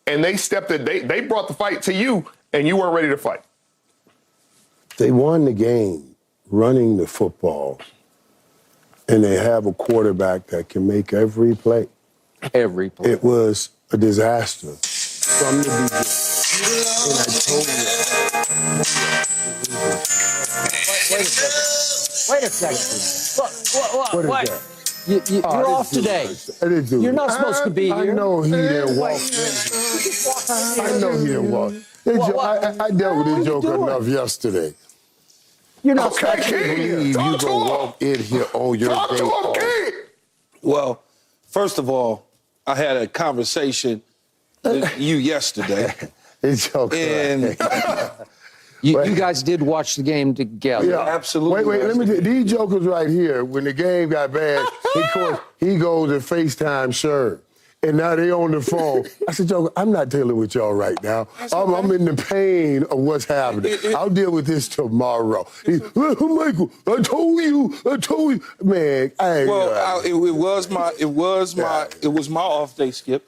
And they stepped in, they brought the fight to you, and you weren't ready to fight.
They won the game running the football, and they have a quarterback that can make every play.
Every play.
It was a disaster from the beginning. And I told you.
Wait a second.
What is
Wait.
that?
You're off today. You're not supposed to be here.
I know he didn't walk in. I know he didn't walk. I dealt with this joke enough yesterday.
You're not
I can't believe you going to walk in here on your day off.
Well, first of all, I had a conversation with you yesterday.
It's okay.
And
you guys did watch the game together.
Yeah,
absolutely.
Wait, let me tell you, these jokers right here, when the game got bad, he goes and FaceTime Sherm. And now they on the phone. I said, Joker, I'm not dealing with y'all right now. I'm in the pain of what's happening. I'll deal with this tomorrow. Michael, I told you. Man,
it was my off day, Skip,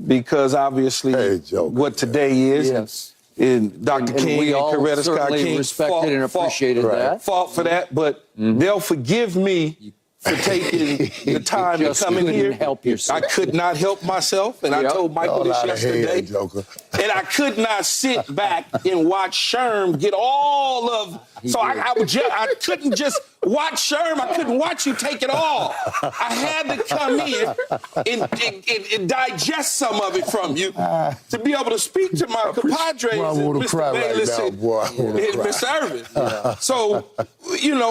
because obviously what today is.
Yes.
And Dr. King
we
and
all
Coretta Scott King
respected and appreciated that.
Fought for that, but they'll forgive me for taking the time to come in here.
Help yourself.
I could not help myself, and I told Michael this yesterday.
And
I could not sit back and watch Sherm get all of. So I couldn't just watch Sherm. I couldn't watch you take it all. I had to come in and digest some of it from you to be able to speak to my compadres, Mr. Bayless and Mr. Irvin. Yeah. So,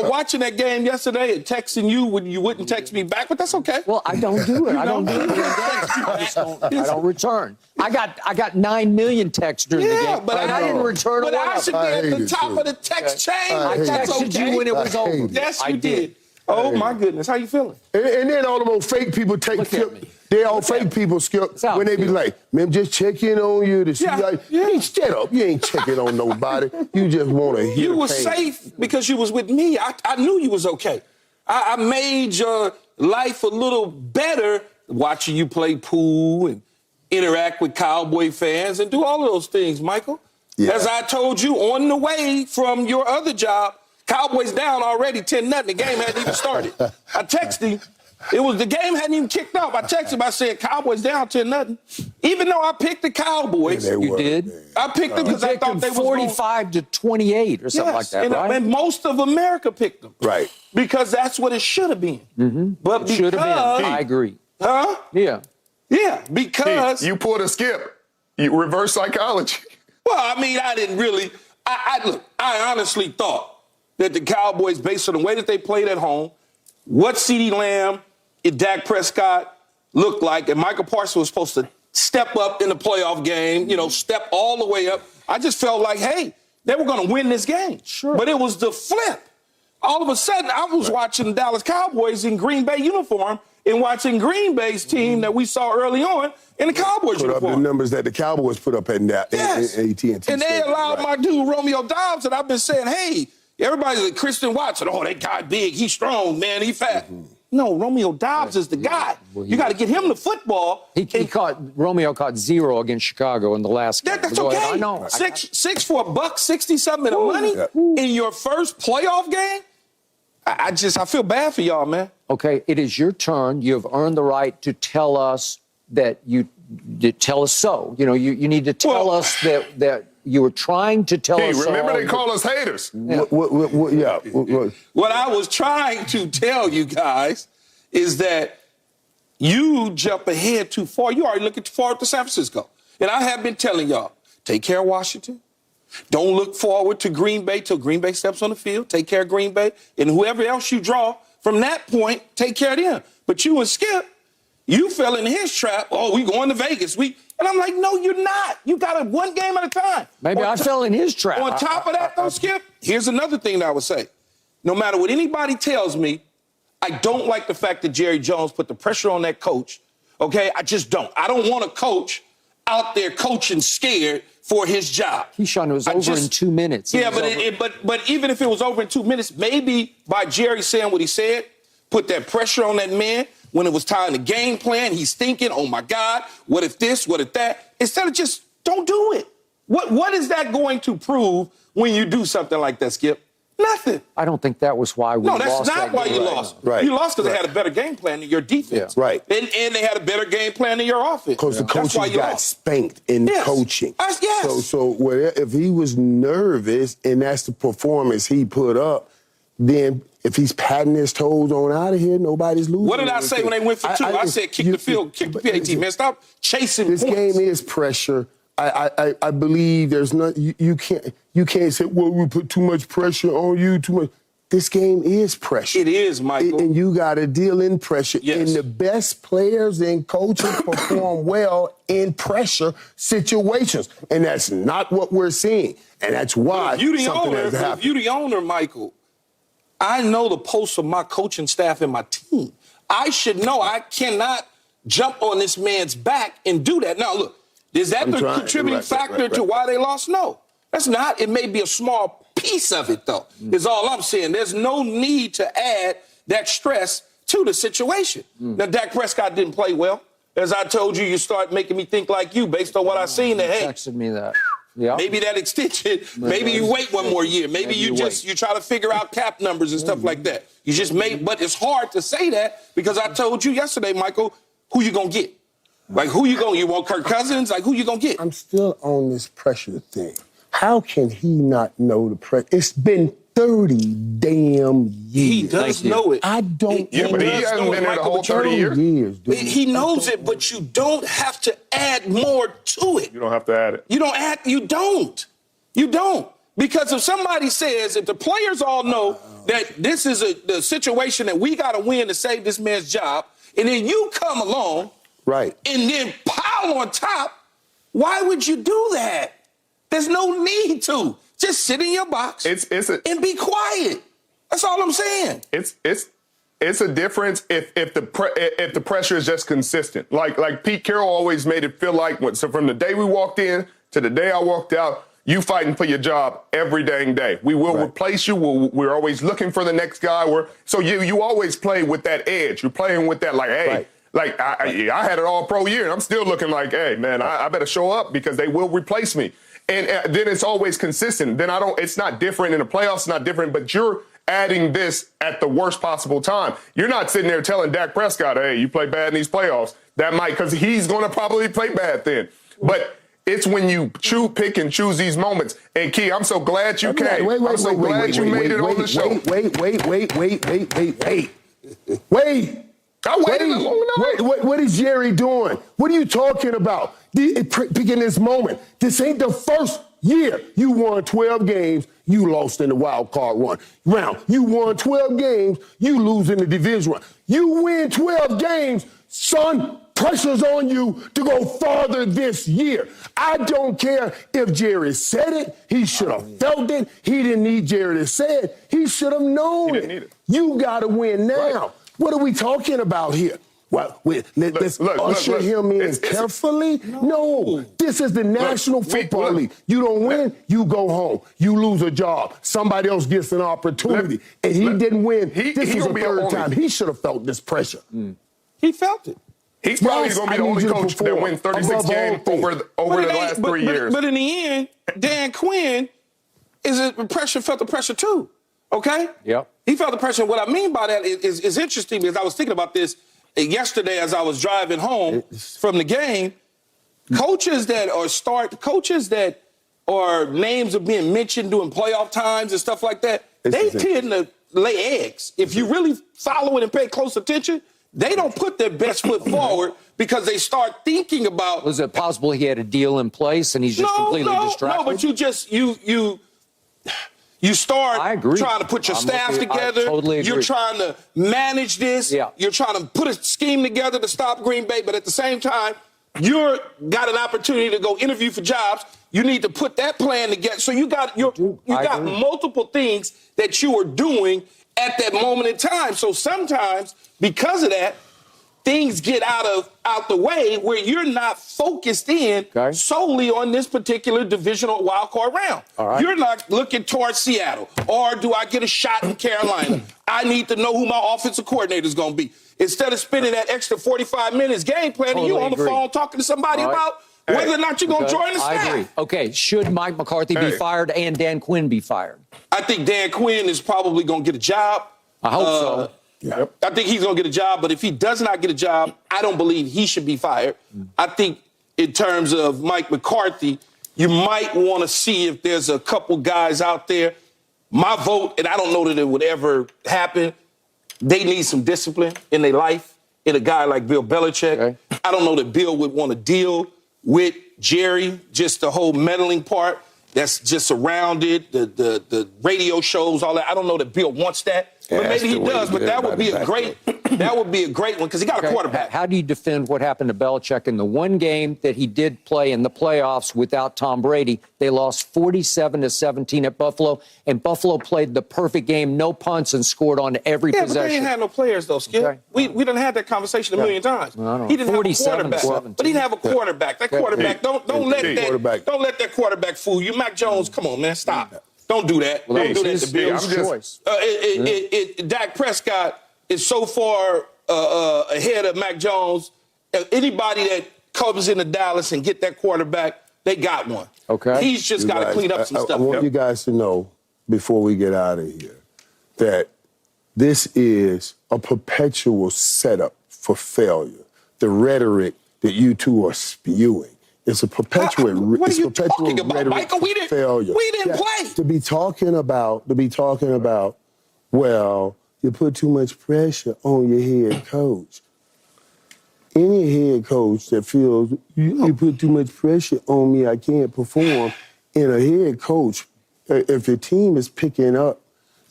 watching that game yesterday and texting you when you wouldn't text me back, but that's okay.
Well, I don't do it. I don't do it. I don't return. I got 9 million texts during the game, but I didn't return a
But I
one.
should be at the top of the text chain.
I
That's
texted
okay.
you when it was over.
Yes,
I
you did. Oh, my goodness. How you feeling?
And then all them old fake people take
Look at me.
they all fake people, Skip,
how
when they be
it
like, man, just check in on you to see how you shut up. You ain't checking on nobody. You just want to hear
You
the
were
pain.
safe because you was with me. I knew you was okay. I made your life a little better watching you play pool and interact with Cowboy fans and do all of those things, Michael.
Yeah.
As I told you on the way from your other job, Cowboys down already 10-0. The game hadn't even started. I texted him. The game hadn't even kicked off. I texted him. I said, Cowboys down 10-0. Even though I picked the Cowboys.
Yeah,
You did?
man.
I picked them because I thought they was
45 to 28 or something like that, right?
And most of America picked them.
Right.
Because that's what it should have been.
Mm-hmm.
But
Should have
because,
been. I agree.
Huh?
Yeah.
Yeah, because.
You pulled a Skip. You reverse psychology.
Well, I mean, I didn't really. Look, I honestly thought that the Cowboys, based on the way that they played at home, what CeeDee Lamb and Dak Prescott looked like, and Michael Parsons was supposed to step up in the playoff game, step all the way up. I just felt like, hey, they were going to win this game.
Sure.
But it was the flip. All of a sudden, I was watching the Dallas Cowboys in Green Bay uniform and watching Green Bay's team that we saw early on in the Cowboys
Put up
uniform.
the numbers that the Cowboys put up in that
Yes.
in AT&T.
And they
Stadium,
allowed
right.
my dude Romeo Dobbs, and I've been saying, hey, everybody's like Christian Watson. Oh, that guy big, he's strong, man, he fat.
Mm-hmm.
No, Romeo Dobbs is the guy. You got to get him the football.
Romeo caught 0 against Chicago in the last game.
That's
Go
okay.
ahead. I know.
Six for $160 something of money in your first playoff game. I feel bad for y'all, man.
Okay, it is your turn. You have earned the right to tell us that tell us so. You need to tell us that you were trying to tell us so.
Remember they call us haters.
What,
What I was trying to tell you guys is that you jump ahead too far. You already looking too far to San Francisco. And I have been telling y'all, take care of Washington. Don't look forward to Green Bay till Green Bay steps on the field. Take care of Green Bay. And whoever else you draw from that point, take care of them. But you and Skip, you fell in his trap. Oh, we going to Vegas. And I'm like, no, you're not. You got it one game at a time.
Maybe I fell in his trap.
On top of that, though, Skip, here's another thing that I would say. No matter what anybody tells me, I don't like the fact that Jerry Jones put the pressure on that coach. Okay? I just don't. I don't want a coach out there coaching scared for his job.
Keyshawn, it was over in 2 minutes.
Yeah, but even if it was over in 2 minutes, maybe by Jerry saying what he said, put that pressure on that man. When it was time to game plan, he's thinking, oh, my God, what if this, what if that? Instead of just don't do it. What is that going to prove when you do something like that, Skip? Nothing.
I don't think that was why we lost.
No, that's not why you lost.
Right.
You lost because they had a better game plan than your defense.
Yeah. Right.
And they had a better game plan than your offense.
Because the coaches got
lost.
spanked in coaching.
Yes.
So if he was nervous and that's the performance he put up, then if he's patting his toes on out of here, nobody's losing.
What did I say when they went for two? I said kick the field, kick the PAT, man. Stop chasing
this
points.
Game is pressure. I believe there's not you can't say, well, we put too much pressure on you, too much. This game is pressure.
It is, Michael.
And you got to deal in pressure.
Yes.
And the best players and coaches perform well in pressure situations. And that's not what we're seeing. And that's why something has happened.
If you the owner, Michael, I know the pulse of my coaching staff and my team. I should know I cannot jump on this man's back and do that. Now, look, is that the contributing factor to why they lost? No, that's not. It may be a small piece of it, though, is all I'm saying. There's no need to add that stress to the situation. Now, Dak Prescott didn't play well. As I told you, you start making me think like you based on what I've seen. That, hey,
texted me that. Yeah.
Maybe that extension, maybe you wait one more year. Maybe you try to figure out cap numbers and stuff like that. You just but it's hard to say that because I told you yesterday, Michael, who you gonna get? Like, you want Kirk Cousins? Like, who you gonna get?
I'm still on this pressure thing. How can he not know the pressure? It's been 30 damn years.
He does know it.
I don't
Yeah, but he hasn't been there the whole 30 years.
Dude.
He knows it, but you don't have to add more to it.
You don't have to add it.
You don't. Because if somebody says, if the players all know that this is the situation that we got to win to save this man's job, and then you come along
Right.
and then pile on top, Why would you do that? There's no need to. Just sit in your box and be quiet. That's all I'm saying.
It's a difference if the pressure is just consistent. Like Pete Carroll always made it feel like so from the day we walked in to the day I walked out, you fighting for your job every dang day. We will replace you. We're always looking for the next guy. So you always play with that edge. You're playing with that like, hey. Right. Like, I had it all pro year, and I'm still looking like, hey, man, I better show up because they will replace me. And then it's always consistent. Then it's not different in the playoffs, it's not different, but you're adding this at the worst possible time. You're not sitting there telling Dak Prescott, hey, you play bad in these playoffs. That might, because he's going to probably play bad then. But it's when you pick and choose these moments. And, Key, I'm so glad you came. I'm so glad you made it on the show.
Wait.
I waited long enough.
What is Jerry doing? What are you talking about? Picking this moment. This ain't the first year you won 12 games, you lost in the wild card round. You won 12 games, you lose in the division round. You win 12 games, son, pressure's on you to go farther this year. I don't care if Jerry said it. He should have felt it. He didn't need Jerry to say it. He should have known it. You got to win now. Right. What are we talking about here? Well, let's usher him in carefully. No, this is the National Football League. You don't win, you go home. You lose a job. Somebody else gets an opportunity. And he didn't win. This was the third time. He should have felt this pressure.
He felt it.
He's probably going to be the only coach that wins 36 games over the last 3 years.
But in the end, Dan Quinn felt the pressure too. Okay?
Yep.
He felt the pressure. What I mean by that is interesting because I was thinking about this yesterday as I was driving home from the game. Coaches that are names are being mentioned during playoff times and stuff like that, they tend to lay eggs. If you really follow it and pay close attention, they don't put their best foot forward because they start thinking about.
Was it possible he had a deal in place and he's just completely distracted?
No, but you start trying to put your staff together.
I totally agree.
You're trying to manage this. Yeah. You're trying to put a scheme together to stop Green Bay, but at the same time, you're got an opportunity to go interview for jobs. You need to put that plan together. So you got multiple things that you are doing at that moment in time. So sometimes, because of that, things get out the way where you're not focused in solely on this particular divisional wild card round. Right. You're not looking towards Seattle. Or do I get a shot in Carolina? I need to know who my offensive coordinator is going to be. Instead of spending that extra 45 minutes game planning, you're on the phone talking to somebody about whether or not you're going to join the staff.
I agree. Okay, should Mike McCarthy be fired and Dan Quinn be fired?
I think Dan Quinn is probably going to get a job.
I hope so.
Yep. I think he's going to get a job, but if he does not get a job, I don't believe he should be fired. I think in terms of Mike McCarthy, you might want to see if there's a couple guys out there. My vote, and I don't know that it would ever happen, they need some discipline in their life in a guy like Bill Belichick. Okay. I don't know that Bill would want to deal with Jerry, just the whole meddling part that's just around it, the radio shows, all that. I don't know that Bill wants that. But maybe he does, but that would be a great one because he got a quarterback.
How do you defend what happened to Belichick in the one game that he did play in the playoffs without Tom Brady? They lost 47-17 at Buffalo, and Buffalo played the perfect game, no punts, and scored on every possession.
But they didn't have no players, though, Skip. Okay. We done had that conversation a million times. He didn't have a quarterback, but he didn't have a quarterback. That quarterback, don't let that quarterback fool you. Mac Jones, come on, man, stop. Don't do that.
Well,
don't do that to Bill. Dak Prescott is so far ahead of Mac Jones. Anybody that comes into Dallas and get that quarterback, they got one.
Okay.
He's just got to clean up some stuff.
I want you guys to know, before we get out of here, that this is a perpetual setup for failure. The rhetoric that you two are spewing. It's a perpetual
about, Michael?
Failure.
We didn't play.
To be talking about, well, you put too much pressure on your head coach. Any head coach that feels you put too much pressure on me, I can't perform. And a head coach, if your team is picking up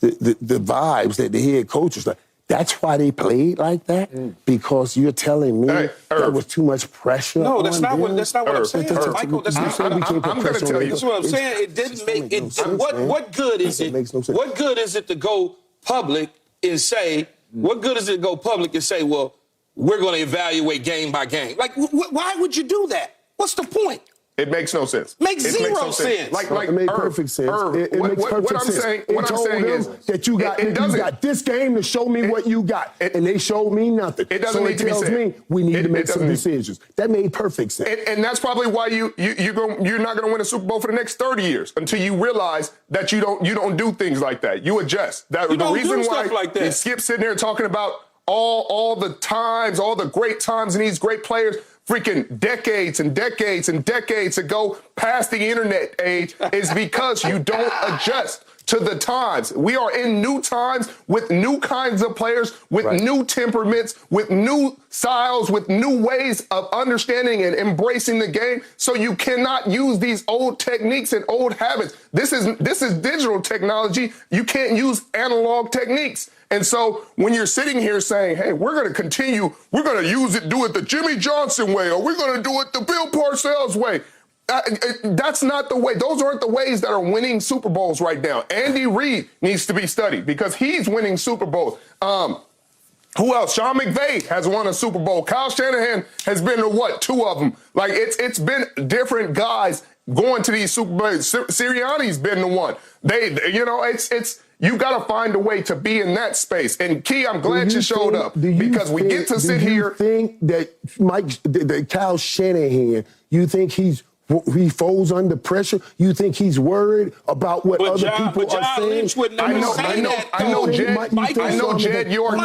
the vibes that the head coach is like, That's why they played like that? Because you're telling me there was too much pressure.
No, that's
on
not
them?
what I'm saying, Michael. That's not.
I'm going to tell you.
That's what I'm saying. It didn't make it. What good is it?
Makes no sense.
What good is it to go public and say? What good is it to go public and say, well, we're going to evaluate game by game? Like, why would you do that? What's the point?
It makes no sense.
Makes
It
zero
no
sense.
Like
it makes perfect sense. It makes perfect sense.
What I'm saying is
that you got this game to show me what you got, and they showed me nothing.
It doesn't
so
need to be
tells
said.
me we need to make some decisions. That made perfect sense.
And that's probably why you're not going to win a Super Bowl for the next 30 years until you realize that you don't do things like that. You adjust. The reason why
like that.
Skip's sitting there talking about all the times, all the great times and these great players, freaking decades and decades and decades ago past the internet age, is because you don't adjust to the times. We are in new times with new kinds of players, with new temperaments, with new styles, with new ways of understanding and embracing the game. So you cannot use these old techniques and old habits. This is digital technology. You can't use analog techniques. And so when you're sitting here saying, hey, we're going to continue, we're going to do it the Jimmy Johnson way, or we're going to do it the Bill Parcells way. That's not the way. Those aren't the ways that are winning Super Bowls right now. Andy Reid needs to be studied because he's winning Super Bowls. Who else? Sean McVay has won a Super Bowl. Kyle Shanahan has been to 2 of them. Like it's been different guys going to these Super Bowls. Sirianni's been the one. You got to find a way to be in that space. And Key, I'm glad you showed up because we get to sit here.
Do you think that Kyle Shanahan, you think he folds under pressure? You think he's worried about what other people are saying?
Lynch would never say that.
I know Jed York.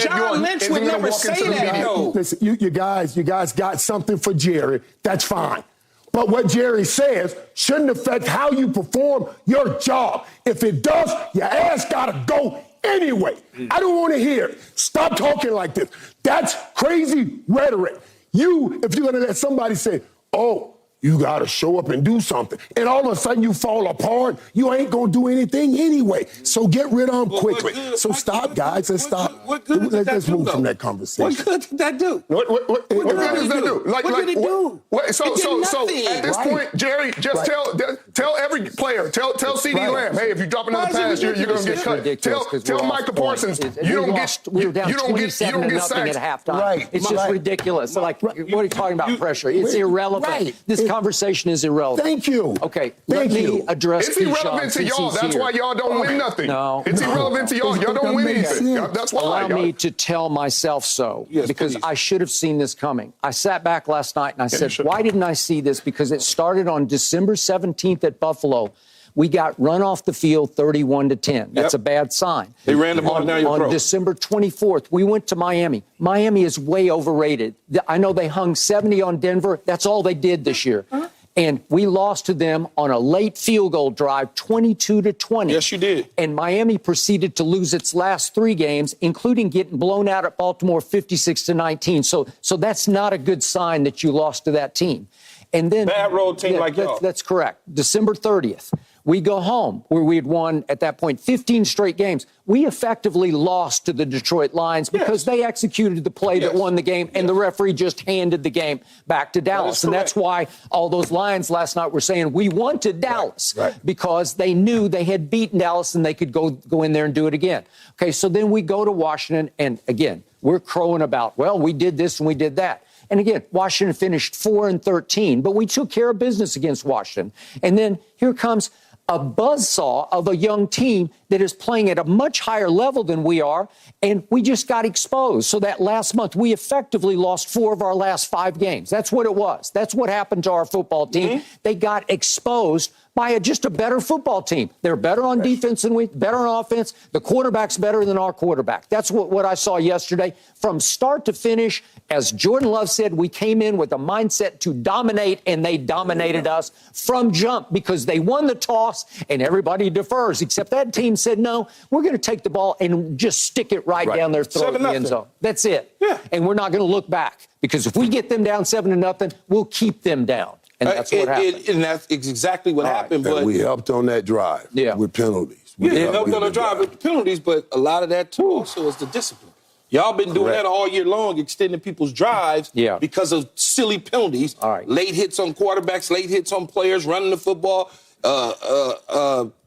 John Lynch would never say that, though.
Listen, you guys got something for Jerry. That's fine. But what Jerry says shouldn't affect how you perform your job. If it does, your ass gotta go anyway. I don't want to hear it. Stop talking like this. That's crazy rhetoric. If you're gonna let somebody say, oh, you gotta show up and do something, and all of a sudden you fall apart, you ain't gonna do anything anyway. So get rid of them quickly. So stop, guys. Let's stop. Let's move from that conversation.
What good did that do?
What good does that do?
What did it do?
So at this point, Jerry, just tell every player, tell CeeDee Lamb, hey, if you drop another pass, you're going to get cut. Tell Micah Parsons, you don't get sacked.
We were down 27-0 at halftime.
Right.
It's just ridiculous. Like, what are you talking about pressure? It's irrelevant. This conversation is irrelevant.
Thank you.
Okay, let me address
It's irrelevant to y'all. That's why y'all don't win nothing.
No.
It's irrelevant to y'all. Y'all don't win anything. That's why.
Allow me to tell myself so, because I should have seen this coming. I sat back last night and I said, why didn't I see this? Because it started on December 17th at Buffalo. We got run off the field 31-10. That's a bad sign.
They ran the ball down your throat.
On December 24th, we went to Miami. Miami is way overrated. I know they hung 70 on Denver. That's all they did this year. And we lost to them on a late field goal drive, 22-20.
Yes, you did.
And Miami proceeded to lose its last 3 games, including getting blown out at Baltimore 56-19. So that's not a good sign that you lost to that team. And then
bad road team like y'all.
That's correct. December 30th. We go home, where we had won, at that point, 15 straight games. We effectively lost to the Detroit Lions because they executed the play that won the game, and the referee just handed the game back to Dallas. And that's why all those Lions last night were saying we wanted Dallas because they knew they had beaten Dallas and they could go in there and do it again. Okay, so then we go to Washington, and again, we're crowing about, well, we did this and we did that. And again, Washington finished 4-13, but we took care of business against Washington. And then here comes a buzzsaw of a young team that is playing at a much higher level than we are, and we just got exposed. So that last month, we effectively lost 4 of our last 5 games. That's what it was. That's what happened to our football team. They got exposed by just a better football team. They're better on defense than we, better on offense. The quarterback's better than our quarterback. That's what I saw yesterday. From start to finish, as Jordan Love said, we came in with a mindset to dominate, and they dominated us from jump because they won the toss, and everybody defers, except that team said, no, we're going to take the ball and just stick it right down their throat in the end zone. That's it. And we're not going to look back, because if we get them down 7-0, we'll keep them down. And that's what happened.
And that's exactly what happened.
And
but
we helped on that drive with penalties.
Yeah, it helped on the drive with the penalties, but a lot of that too also is the discipline. Y'all been doing that all year long, extending people's drives because of silly penalties.
All right.
Late hits on quarterbacks, late hits on players, running the football,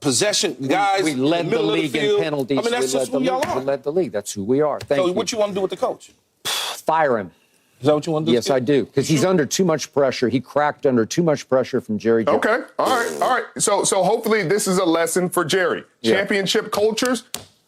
possession guys.
We led the league in penalties.
I mean, that's just who y'all are.
We led the league. That's who we are. Thank you.
So what you want to do with the coach?
Fire him.
Is that what you want to do?
Yes, I do, because he's under too much pressure. He cracked under too much pressure from Jerry Jones.
Okay, all right. So hopefully this is a lesson for Jerry. Championship cultures,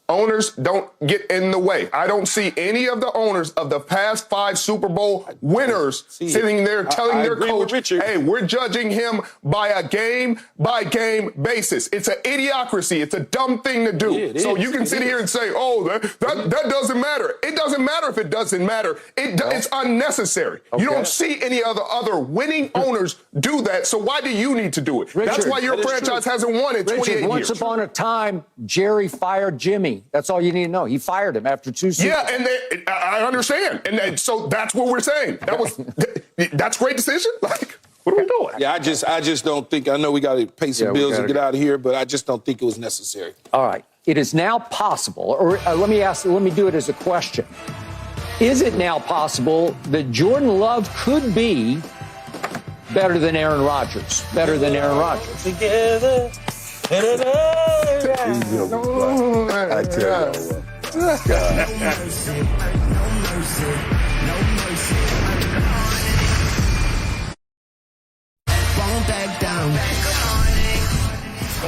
owners don't get in the way. I don't see any of the owners of the past 5 Super Bowl winners sitting there telling their coach, hey, we're judging him by a game-by-game basis. It's an idiocracy. It's a dumb thing to do. So you can sit here and say, oh, that doesn't matter. It doesn't matter if it doesn't matter. It's unnecessary. You don't see any other winning owners do that, so why do you need to do it?
Richard,
that's why your franchise hasn't won in 28 years.
Once upon a time, Jerry fired Jimmy. That's all you need to know. He fired him after 2 seasons.
Yeah, and I understand. And so that's what we're saying. That's a great decision. Like, what are we doing?
Yeah, I just don't think. I know we got to pay some bills and get out of here, but I just don't think it was necessary.
All right. It is now possible, or let me do it as a question. Is it now possible that Jordan Love could be better than Aaron Rodgers? Better than Aaron Rodgers?
Together. I tell you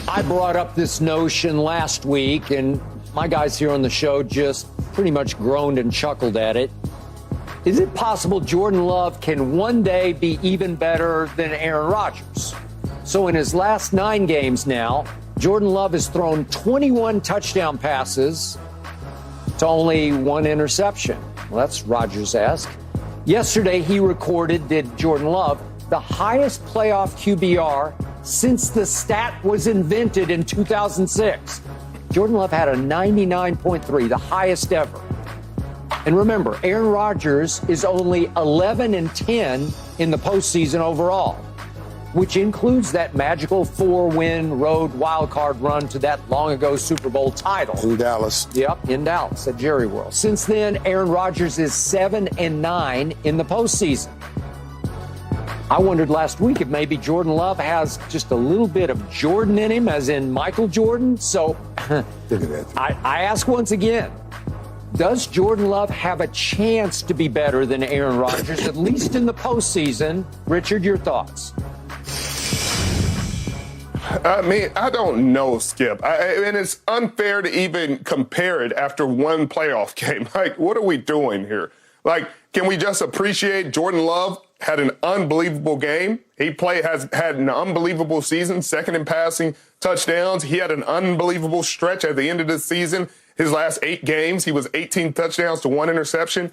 I brought up this notion last week, and my guys here on the show just pretty much groaned and chuckled at it. Is it possible Jordan Love can one day be even better than Aaron Rodgers? So in his last 9 games now, Jordan Love has thrown 21 touchdown passes to only 1 interception. Well, that's Rodgers-esque. Yesterday, Jordan Love, the highest playoff QBR since the stat was invented in 2006. Jordan Love had a 99.3, the highest ever. And remember, Aaron Rodgers is only 11-10 in the postseason overall, which includes that magical 4-win road wildcard run to that long-ago Super Bowl title.
In Dallas.
Yep, in Dallas at Jerry World. Since then, Aaron Rodgers is 7-9 in the postseason. I wondered last week if maybe Jordan Love has just a little bit of Jordan in him, as in Michael Jordan. So
Look at that.
I ask once again, does Jordan Love have a chance to be better than Aaron Rodgers, at least in the postseason? Richard, your thoughts?
I mean, I don't know, Skip. And it's unfair to even compare it after one playoff game. Like, what are we doing here? Like, can we just appreciate Jordan Love had an unbelievable game? He has had an unbelievable season, second in passing touchdowns. He had an unbelievable stretch at the end of the season. His last 8 games, he was 18 touchdowns to 1 interception.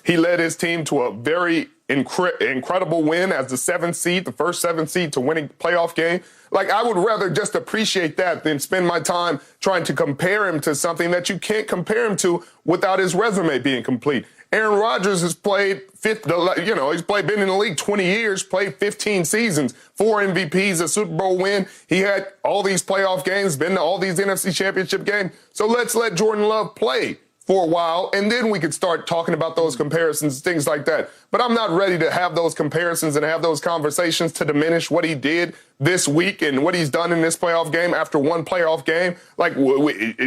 He led his team to a very incredible win as the 7th seed, the first 7th seed to winning playoff game. Like, I would rather just appreciate that than spend my time trying to compare him to something that you can't compare him to without his resume being complete. Aaron Rodgers has been in the league 20 years, played 15 seasons, 4 MVPs, a Super Bowl win. He had all these playoff games, been to all these NFC Championship games. So let's let Jordan Love play for a while, and then we could start talking about those comparisons, things like that. But I'm not ready to have those comparisons and have those conversations to diminish what he did this week and what he's done in this playoff game after one playoff game. Like,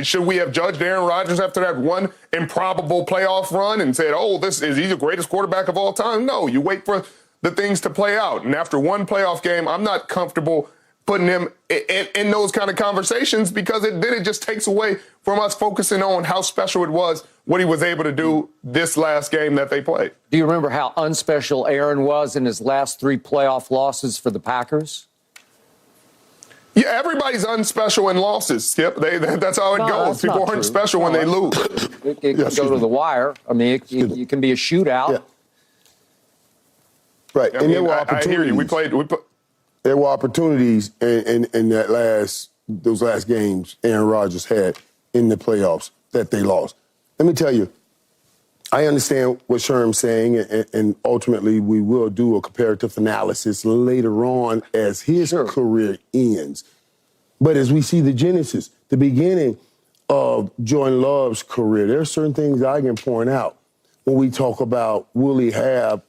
should we have judged Aaron Rodgers after that one improbable playoff run and said, oh, he's the greatest quarterback of all time? No, you wait for the things to play out. And after one playoff game, I'm not comfortable putting him in those kind of conversations, because then it just takes away from us focusing on how special it was, what he was able to do this last game that they played.
Do you remember how unspecial Aaron was in his last 3 playoff losses for the Packers?
Yeah, everybody's unspecial in losses, Skip. That's how it goes. People aren't special when they lose.
It can go to the wire. I mean, it can be a shootout.
Yeah. Right.
I mean, I hear you.
There were opportunities in those last games Aaron Rodgers had in the playoffs that they lost. Let me tell you, I understand what Sherm's saying, and ultimately we will do a comparative analysis later on as his career ends. But as we see the genesis, the beginning of Jordan Love's career, there are certain things I can point out when we talk about will he have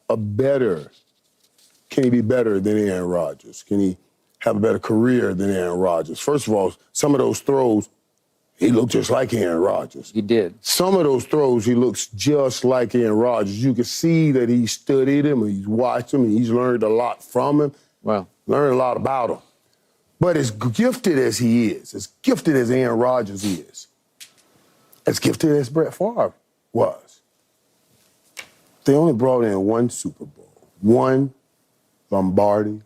can he be better than Aaron Rodgers? Can he have a better career than Aaron Rodgers? First of all, some of those throws, he looked just like Aaron Rodgers.
He did.
Some of those throws, he looks just like Aaron Rodgers. You can see that he studied him, and he's watched him, and he's learned a lot from him.
Well,
learned a lot about him. But as gifted as he is, as gifted as Aaron Rodgers is, as gifted as Brett Favre was, they only brought in one Super Bowl, one Lombardi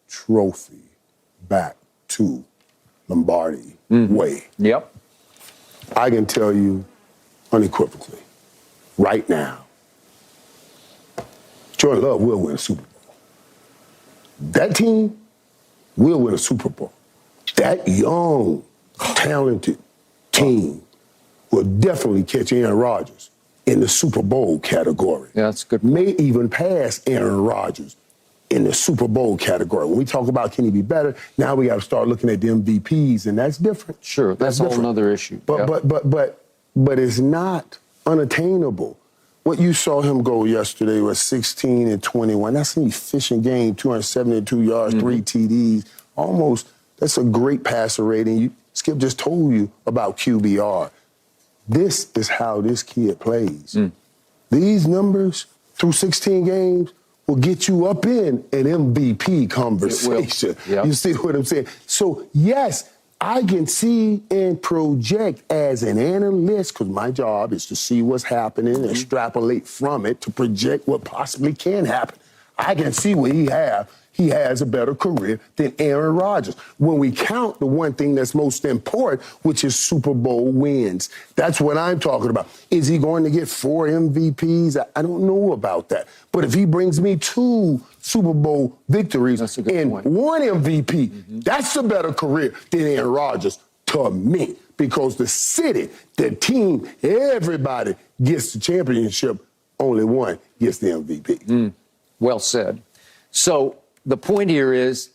trophy back to Lombardi way.
Yep.
I can tell you unequivocally, right now, Jordan Love will win a Super Bowl. That team will win a Super Bowl. That young, talented team will definitely catch Aaron Rodgers in the Super Bowl category.
Yeah, that's good.
May even pass Aaron Rodgers in the Super Bowl category. When we talk about can he be better, now we got to start looking at the MVPs, and that's different.
Sure, that's a whole other issue.
But it's not unattainable. What you saw him go yesterday was 16 and 21. That's an efficient game, 272 yards, 3 TDs. Almost, that's a great passer rating. Skip just told you about QBR. This is how this kid plays. These numbers through 16 games will get you up in an MVP conversation.
Yep.
You see what I'm saying? So, yes, I can see and project as an analyst, because my job is to see what's happening and extrapolate from it to project what possibly can happen. I can see what he has a better career than Aaron Rodgers. When we count the one thing that's most important, which is Super Bowl wins, that's what I'm talking about. Is he going to get 4 MVPs? I don't know about that. But if he brings me 2 Super Bowl victories and 1 MVP, that's a better career than Aaron Rodgers to me. Because the city, the team, everybody gets the championship. Only one gets the MVP.
Well said. So the point here is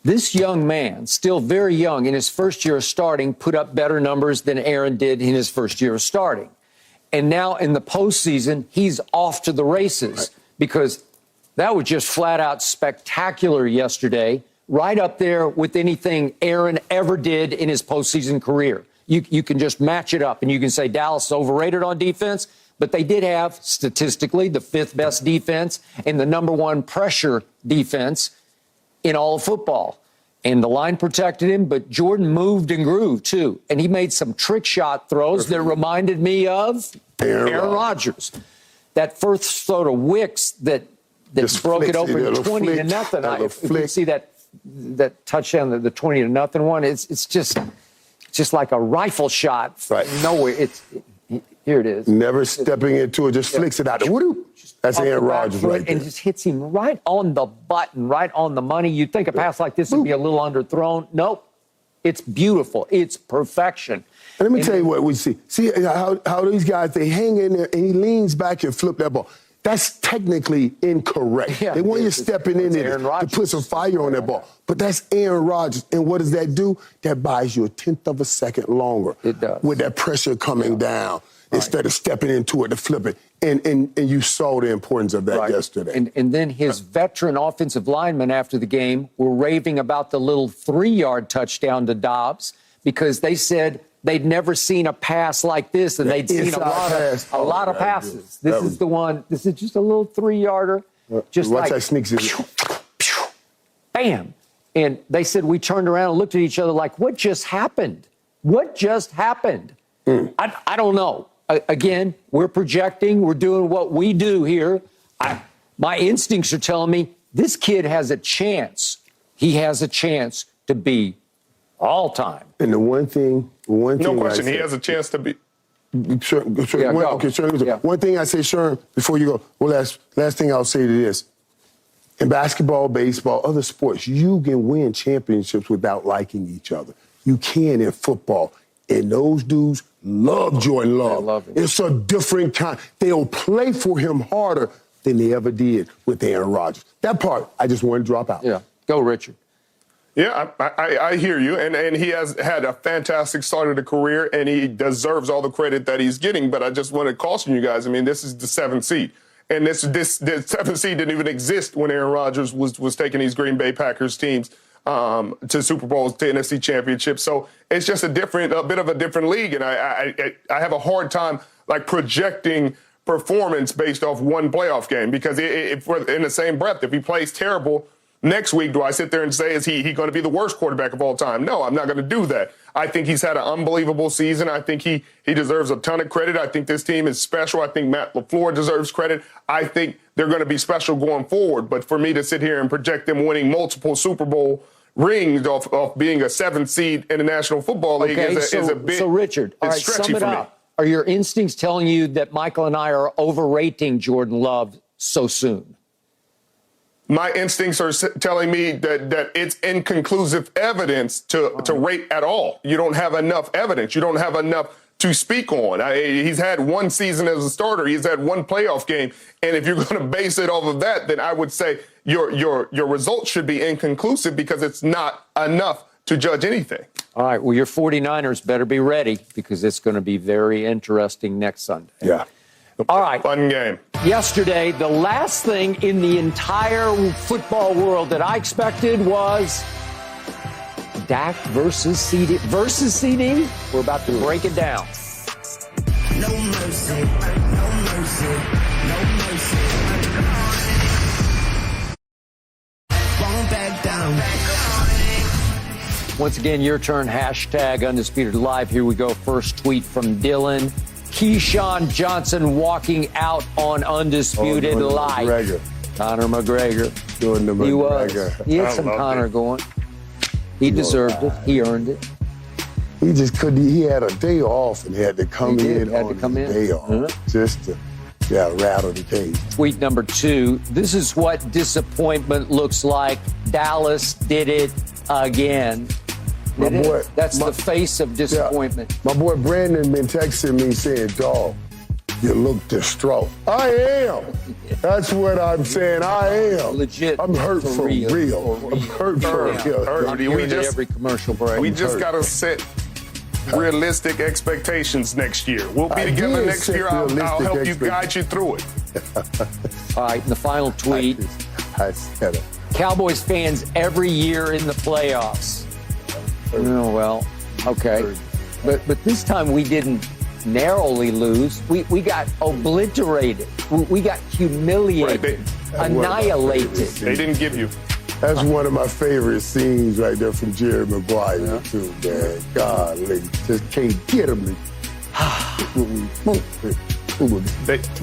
this young man, still very young, in his first year of starting, put up better numbers than Aaron did in his first year of starting. And now in the postseason, he's off to the races because that was just flat out spectacular yesterday, right up there with anything Aaron ever did in his postseason career. You can just match it up and you can say Dallas is overrated on defense. But they did have, statistically, the 5th best defense and the #1 pressure defense in all of football. And the line protected him, but Jordan moved and grooved, too. And he made some trick shot throws that reminded me of Aaron Rodgers. That first throw to Wicks that broke it open 20-0. You see that touchdown, the 20-0 one, it's just like a rifle shot from nowhere. Here it is.
Never stepping into it, just flicks it out. That's Aaron Rodgers right there.
And just hits him right on the button, right on the money. You'd think a pass like this would be a little underthrown. Nope. It's beautiful. It's perfection.
And let me tell you what we see. See how these guys, they hang in there, and he leans back and flip that ball. That's technically incorrect. They want you stepping in there to put some fire on that ball. But that's Aaron Rodgers. And what does that do? That buys you a 1/10 of a second longer.
It does.
With that pressure coming down. Instead of stepping into it to flip it. And you saw the importance of that yesterday.
And then his veteran offensive linemen after the game were raving about the little 3-yard touchdown to Dobbs because they said they'd never seen a pass like this, and they'd seen a lot of passes. This is the one. This is just a little 3-yarder. Just
watch
like
that sneaks in.
Bam. And they said we turned around and looked at each other like, what just happened? What just happened? I don't know. Again, we're projecting. We're doing what we do here. My instincts are telling me this kid has a chance. He has a chance to be all-time.
And the one thing
no question, he has a chance to be.
One thing I say, Sherm, before you go, last thing I'll say to this. In basketball, baseball, other sports, you can win championships without liking each other. You can in football. And those dudes love Jordan Love.
Love him.
It's a different kind. They'll play for him harder than they ever did with Aaron Rodgers. That part, I just want to drop out.
Yeah. Go, Richard.
Yeah, I hear you, and he has had a fantastic start of the career, and he deserves all the credit that he's getting. But I just want to caution you guys. I mean, this is the 7th seed, and this 7th seed didn't even exist when Aaron Rodgers was taking these Green Bay Packers teams to Super Bowls, to NFC championships. So it's just a bit of a different league, and I have a hard time like projecting performance based off one playoff game, because if in the same breath, if he plays terrible next week, do I sit there and say, is he going to be the worst quarterback of all time? No, I'm not going to do that. I think he's had an unbelievable season. I think he deserves a ton of credit. I think this team is special. I think Matt LaFleur deserves credit. I think they're going to be special going forward. But for me to sit here and project them winning multiple Super Bowl rings off being a 7th seed in the National Football League is a bit.
So, Richard, all right, sum it up. Are your instincts telling you that Michael and I are overrating Jordan Love so soon?
My instincts are telling me that it's inconclusive evidence to rate at all. You don't have enough evidence. You don't have enough to speak on. He's had one season as a starter. He's had one playoff game. And if you're going to base it off of that, then I would say your results should be inconclusive, because it's not enough to judge anything.
All right. Well, your 49ers better be ready, because it's going to be very interesting next Sunday.
Yeah.
All right.
Fun game.
Yesterday, the last thing in the entire football world that I expected was Dak versus CeeDee. We're about to break it down.
No mercy, no mercy, no mercy. Won't back down.
Once again, your turn. Hashtag Undisputed Live. Here we go. First tweet from Dylan. Keyshawn Johnson walking out on Undisputed Live.
McGregor.
Conor McGregor.
Doing the McGregor.
He had some Conor going. He deserved it. He earned it.
He just couldn't. He had a day off and had to come in on his day off just to rattle the cage.
Tweet number 2. This is what disappointment looks like. Dallas did it again. That's the face of disappointment.
Yeah. My boy Brandon been texting me saying, "Dog, you look distraught." I am. That's what I'm saying. I am.
Legit.
I'm hurt for real. I'm hurt for real.
I'm hearing it every commercial break.
We just got to set realistic expectations next year. We'll be together next year. I'll help you, guide you through it.
All right, and the final tweet.
I said it.
Cowboys fans every year in the playoffs. Oh, well, okay. But this time we didn't narrowly lose. We got obliterated. We got humiliated, annihilated.
They didn't give you.
That's one of my favorite scenes right there from Jerry Maguire, too, man. Golly, just can't get him.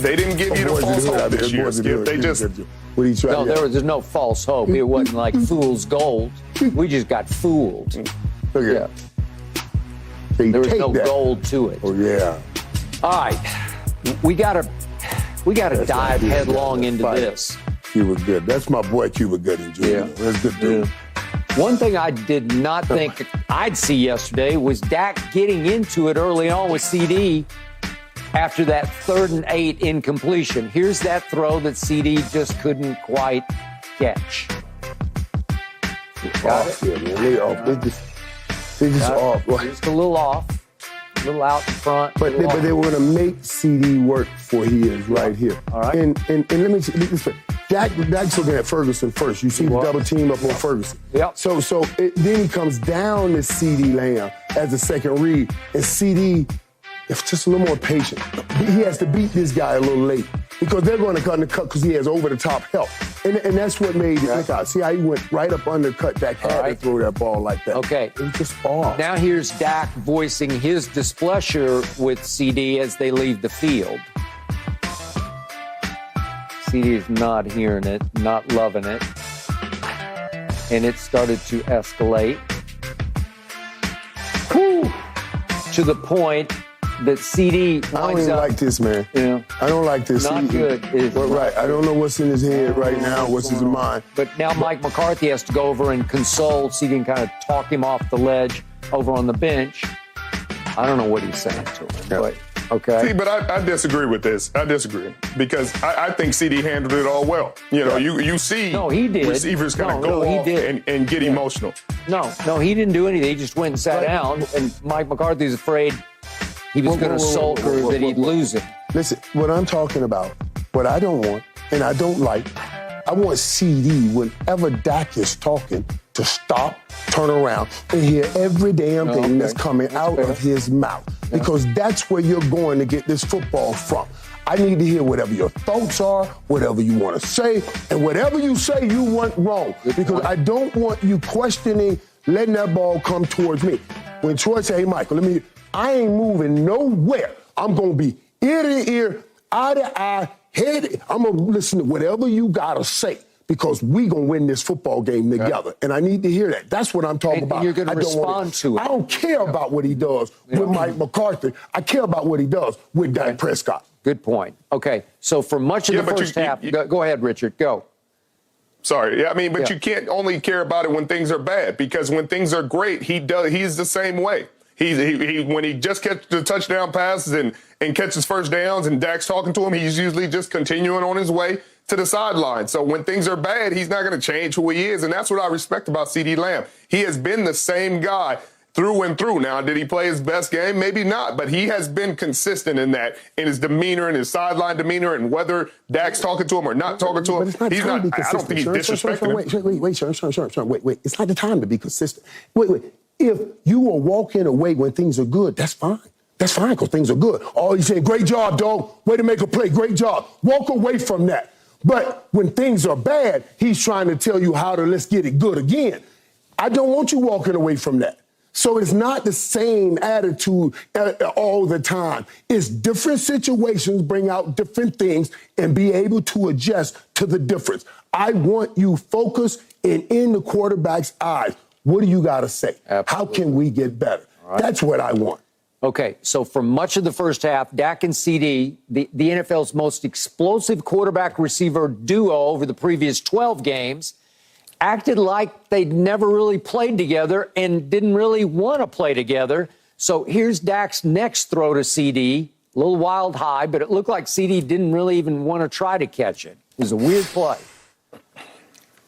They didn't give you the false hope this year, Skip. They just...
there's no false hope. It wasn't like fool's gold. We just got fooled.
Look at that.
There was no gold to it.
Oh, yeah.
All right. We gotta dive headlong into this.
Cuba Gooding. That's my boy, Cuba Gooding, Jr.
Yeah.
That's good dude.
One thing I did not think I'd see yesterday was Dak getting into it early on with CeeDee after that 3rd and 8 incompletion. Here's that throw that CeeDee just couldn't quite catch. Got it?
Yeah, man. They just off.
Just a little off. A little out in front.
But they were going to make CeeDee work for he is right here.
All right.
And let me say, Dak's looking at Ferguson first. You see the double team up on Ferguson.
Yep.
So then he comes down to CeeDee Lamb as a second read. And CeeDee, it's just a little more patient. He has to beat this guy a little late because they're going to cut in the cut because he has over-the-top help. And that's what made it look out. See how he went right up undercut. Dak had to throw that ball like that.
Okay.
It was just off.
Now here's Dak voicing his displeasure with CeeDee as they leave the field. CeeDee is not hearing it, not loving it. And it started to escalate. Whew. To the point that CeeDee winds
I don't even
up,
like this, man.
Yeah.
I don't like this.
Not good.
Right. I don't know what's in his head right now, what's in his mind.
But now Mike McCarthy has to go over and console CeeDee and kind of talk him off the ledge over on the bench. I don't know what he's saying to him, but Okay.
See, but I disagree with this. I disagree because I think CeeDee handled it all well. You know, you see
he did.
receivers kind of go off and get emotional.
No, he didn't do anything. He just went and sat down, and Mike McCarthy's afraid he was going to sulk or that he'd lose it.
Listen, what I'm talking about, what I don't want and I don't like, I want CeeDee, whenever Dak is talking, to stop, turn around, and hear every damn thing that's coming out of his mouth. Because that's where you're going to get this football from. I need to hear whatever your thoughts are, whatever you want to say, and whatever you say you want wrong. Because I don't want you questioning, letting that ball come towards me. When Troy say, hey, Michael, I ain't moving nowhere. I'm going to be ear to ear, eye to eye, head. I'm going to listen to whatever you got to say. Because we going to win this football game together. And I need to hear that. That's what I'm talking about.
You're going to respond to it.
I don't care about what he does with Mike McCarthy. I care about what he does with Dak Prescott.
Good point. Okay, so for much of the first half, go ahead, Richard, go.
Sorry, but you can't only care about it when things are bad, because when things are great, he's the same way. He when he just catches the touchdown passes and catches first downs and Dak's talking to him, he's usually just continuing on his way to the sideline. So when things are bad, he's not going to change who he is. And that's what I respect about CeeDee Lamb. He has been the same guy through and through. Now, did he play his best game? Maybe not, but he has been consistent in that, in his demeanor and his sideline demeanor, and whether Dak's talking to him or not talking to him.
But it's not
he's
time
not,
to be consistent.
I don't think he's disrespecting him.
Wait. It's not the time to be consistent. Wait. If you are walking away when things are good, that's fine. That's fine because things are good. Oh, you say, great job, dog. Way to make a play. Great job. Walk away from that. But when things are bad, he's trying to tell you how to let's get it good again. I don't want you walking away from that. So it's not the same attitude all the time. It's different situations bring out different things and be able to adjust to the difference. I want you focused and in the quarterback's eyes. What do you got to say? Absolutely. How can we get better? Right. That's what I want.
Okay, so for much of the first half, Dak and CeeDee, the NFL's most explosive quarterback-receiver duo over the previous 12 games, acted like they'd never really played together and didn't really want to play together. So here's Dak's next throw to CeeDee, a little wild high, but it looked like CeeDee didn't really even want to try to catch it. It was a weird play.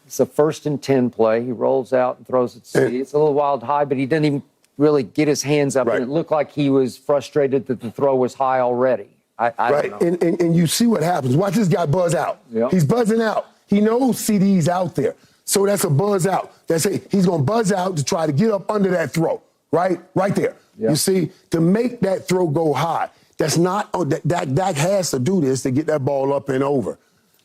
It's a 1st and 10 play. He rolls out and throws it to CeeDee. It's a little wild high, but he didn't even really get his hands up, and it looked like he was frustrated that the throw was high already. I don't know.
And you see what happens. Watch this guy buzz out. Yep. He's buzzing out. He knows CeeDee's out there. So that's a buzz out. He's going to buzz out to try to get up under that throw, right there. Yep. You see, to make that throw go high, that's not, Dak has to do this to get that ball up and over.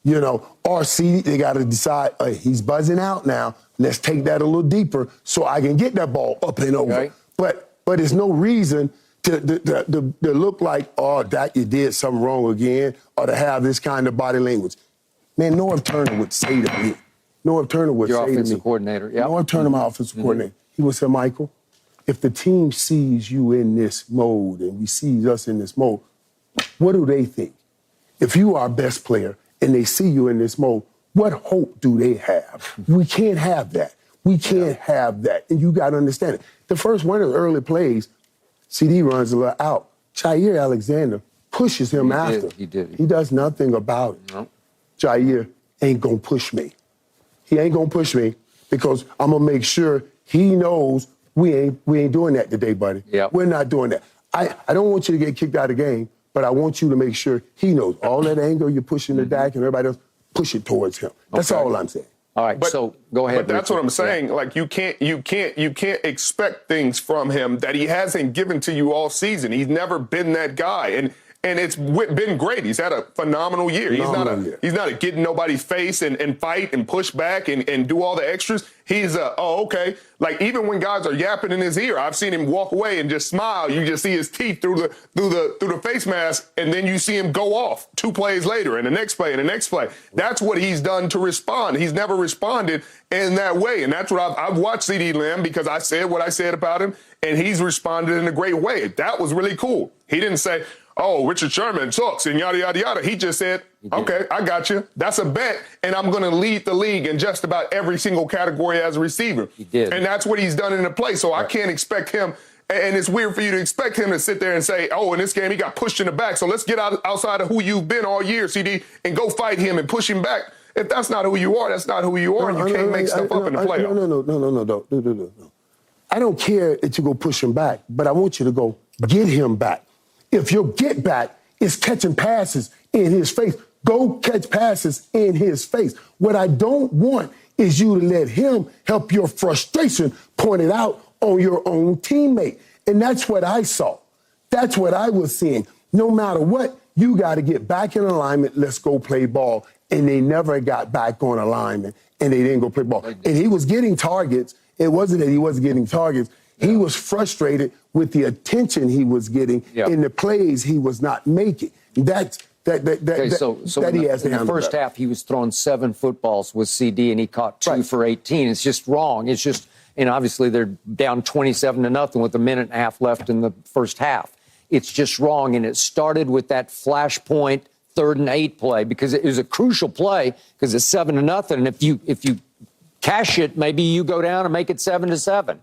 You know, or CeeDee, they got to decide, he's buzzing out now. Let's take that a little deeper so I can get that ball up and over. Okay. But there's no reason to look like, oh, Dak, you did something wrong again, or to have this kind of body language. Man, Norv Turner would say to me, Your offensive
coordinator, yeah.
Norv Turner, my offensive coordinator, he would say, Michael, if the team sees you in this mode and we see us in this mode, what do they think? If you are our best player and they see you in this mode, what hope do they have? We can't have that. We can't have that. And you got to understand it. The first one of the early plays, CeeDee runs a little out. Jair Alexander pushes him after.
He did.
He does nothing about it. No. Jair ain't going to push me. He ain't going to push me because I'm going to make sure he knows we ain't doing that today, buddy.
Yep.
We're not doing that. I don't want you to get kicked out of the game, but I want you to make sure he knows all that anger you're pushing the Dak and everybody else, push it towards him. That's all I'm saying.
All right, so go ahead.
But that's what I'm saying. Yeah. Like you can't expect things from him that he hasn't given to you all season. He's never been that guy, and it's been great. He's had a phenomenal year. He's not a get in nobody's face and fight and push back and do all the extras. He's okay. Like even when guys are yapping in his ear, I've seen him walk away and just smile. You just see his teeth through the face mask, and then you see him go off 2 plays later and the next play and the next play. That's what he's done to respond. He's never responded in that way, and that's what I've watched CeeDee Lamb because I said what I said about him, and he's responded in a great way. That was really cool. He didn't say, oh, Richard Sherman sucks and yada, yada, yada. He just said, okay, I got you. That's a bet, and I'm going to lead the league in just about every single category as a receiver.
He did.
And that's what he's done in the play. So I can't expect him And it's weird for you to expect him to sit there and say, oh, in this game he got pushed in the back, so let's get outside of who you've been all year, CeeDee, and go fight him and push him back. If that's not who you are, that's not who you are. You can't make stuff up in the playoffs.
No. I don't care that you go push him back, but I want you to go get him back. If your get back is catching passes in his face, go catch passes in his face. What I don't want is you to let him help your frustration pointed out on your own teammate. And that's what I saw. That's what I was seeing. No matter what, you got to get back in alignment. Let's go play ball. And they never got back on alignment, and they didn't go play ball. And he was getting targets. It wasn't that he wasn't getting targets. He was frustrated with the attention he was getting in the plays he was not making. So he has to handle.
In the first half, he was throwing 7 footballs with CeeDee, and he caught 2 for 18. It's just wrong. It's just, and obviously they're down 27-0 with a minute and a half left in the first half. It's just wrong, and it started with that flashpoint 3rd and 8 play, because it was a crucial play because it's 7-0. And if you cash it, maybe you go down and make it 7-7.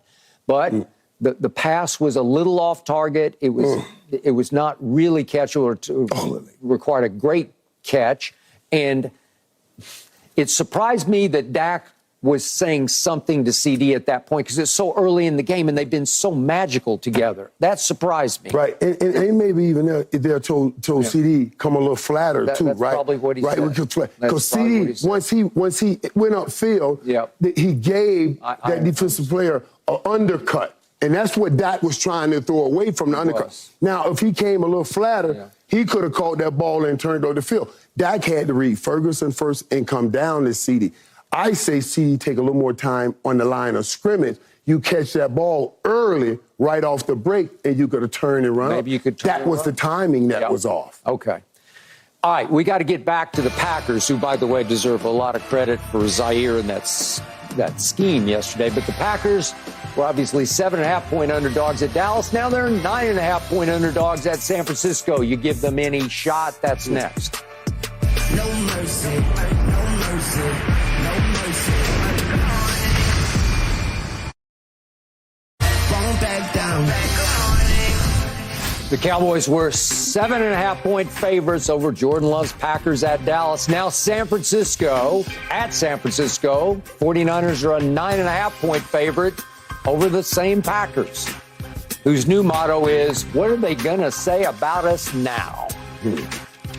But the pass was a little off target. It was not really catchable, or required a great catch. And it surprised me that Dak was saying something to CeeDee at that point, because it's so early in the game and they've been so magical together. That surprised me.
Right, and maybe even they're told CeeDee come a little flatter too,
that's
right?
Probably what he said.
Because CeeDee, once he went upfield, he gave that defensive player an undercut, and that's what Dak was trying to throw away from the undercut. Now, if he came a little flatter, he could have caught that ball and turned over the field. Dak had to read Ferguson first and come down to CeeDee. I say CeeDee take a little more time on the line of scrimmage. You catch that ball early, right off the break, and you could have turned and run.
Maybe you could turn
That was the timing that was off.
Okay. All right, we got to get back to the Packers, who, by the way, deserve a lot of credit for Zaire and that scheme yesterday. But the Packers were obviously 7.5-point underdogs at Dallas. Now they're 9.5-point underdogs at San Francisco. You give them any shot? That's next.
No mercy, no mercy, no mercy. Won't back down.
The Cowboys were 7.5-point favorites over Jordan Love's Packers at Dallas. Now San Francisco, at San Francisco, 49ers are a 9.5-point favorite over the same Packers, whose new motto is, what are they going to say about us now?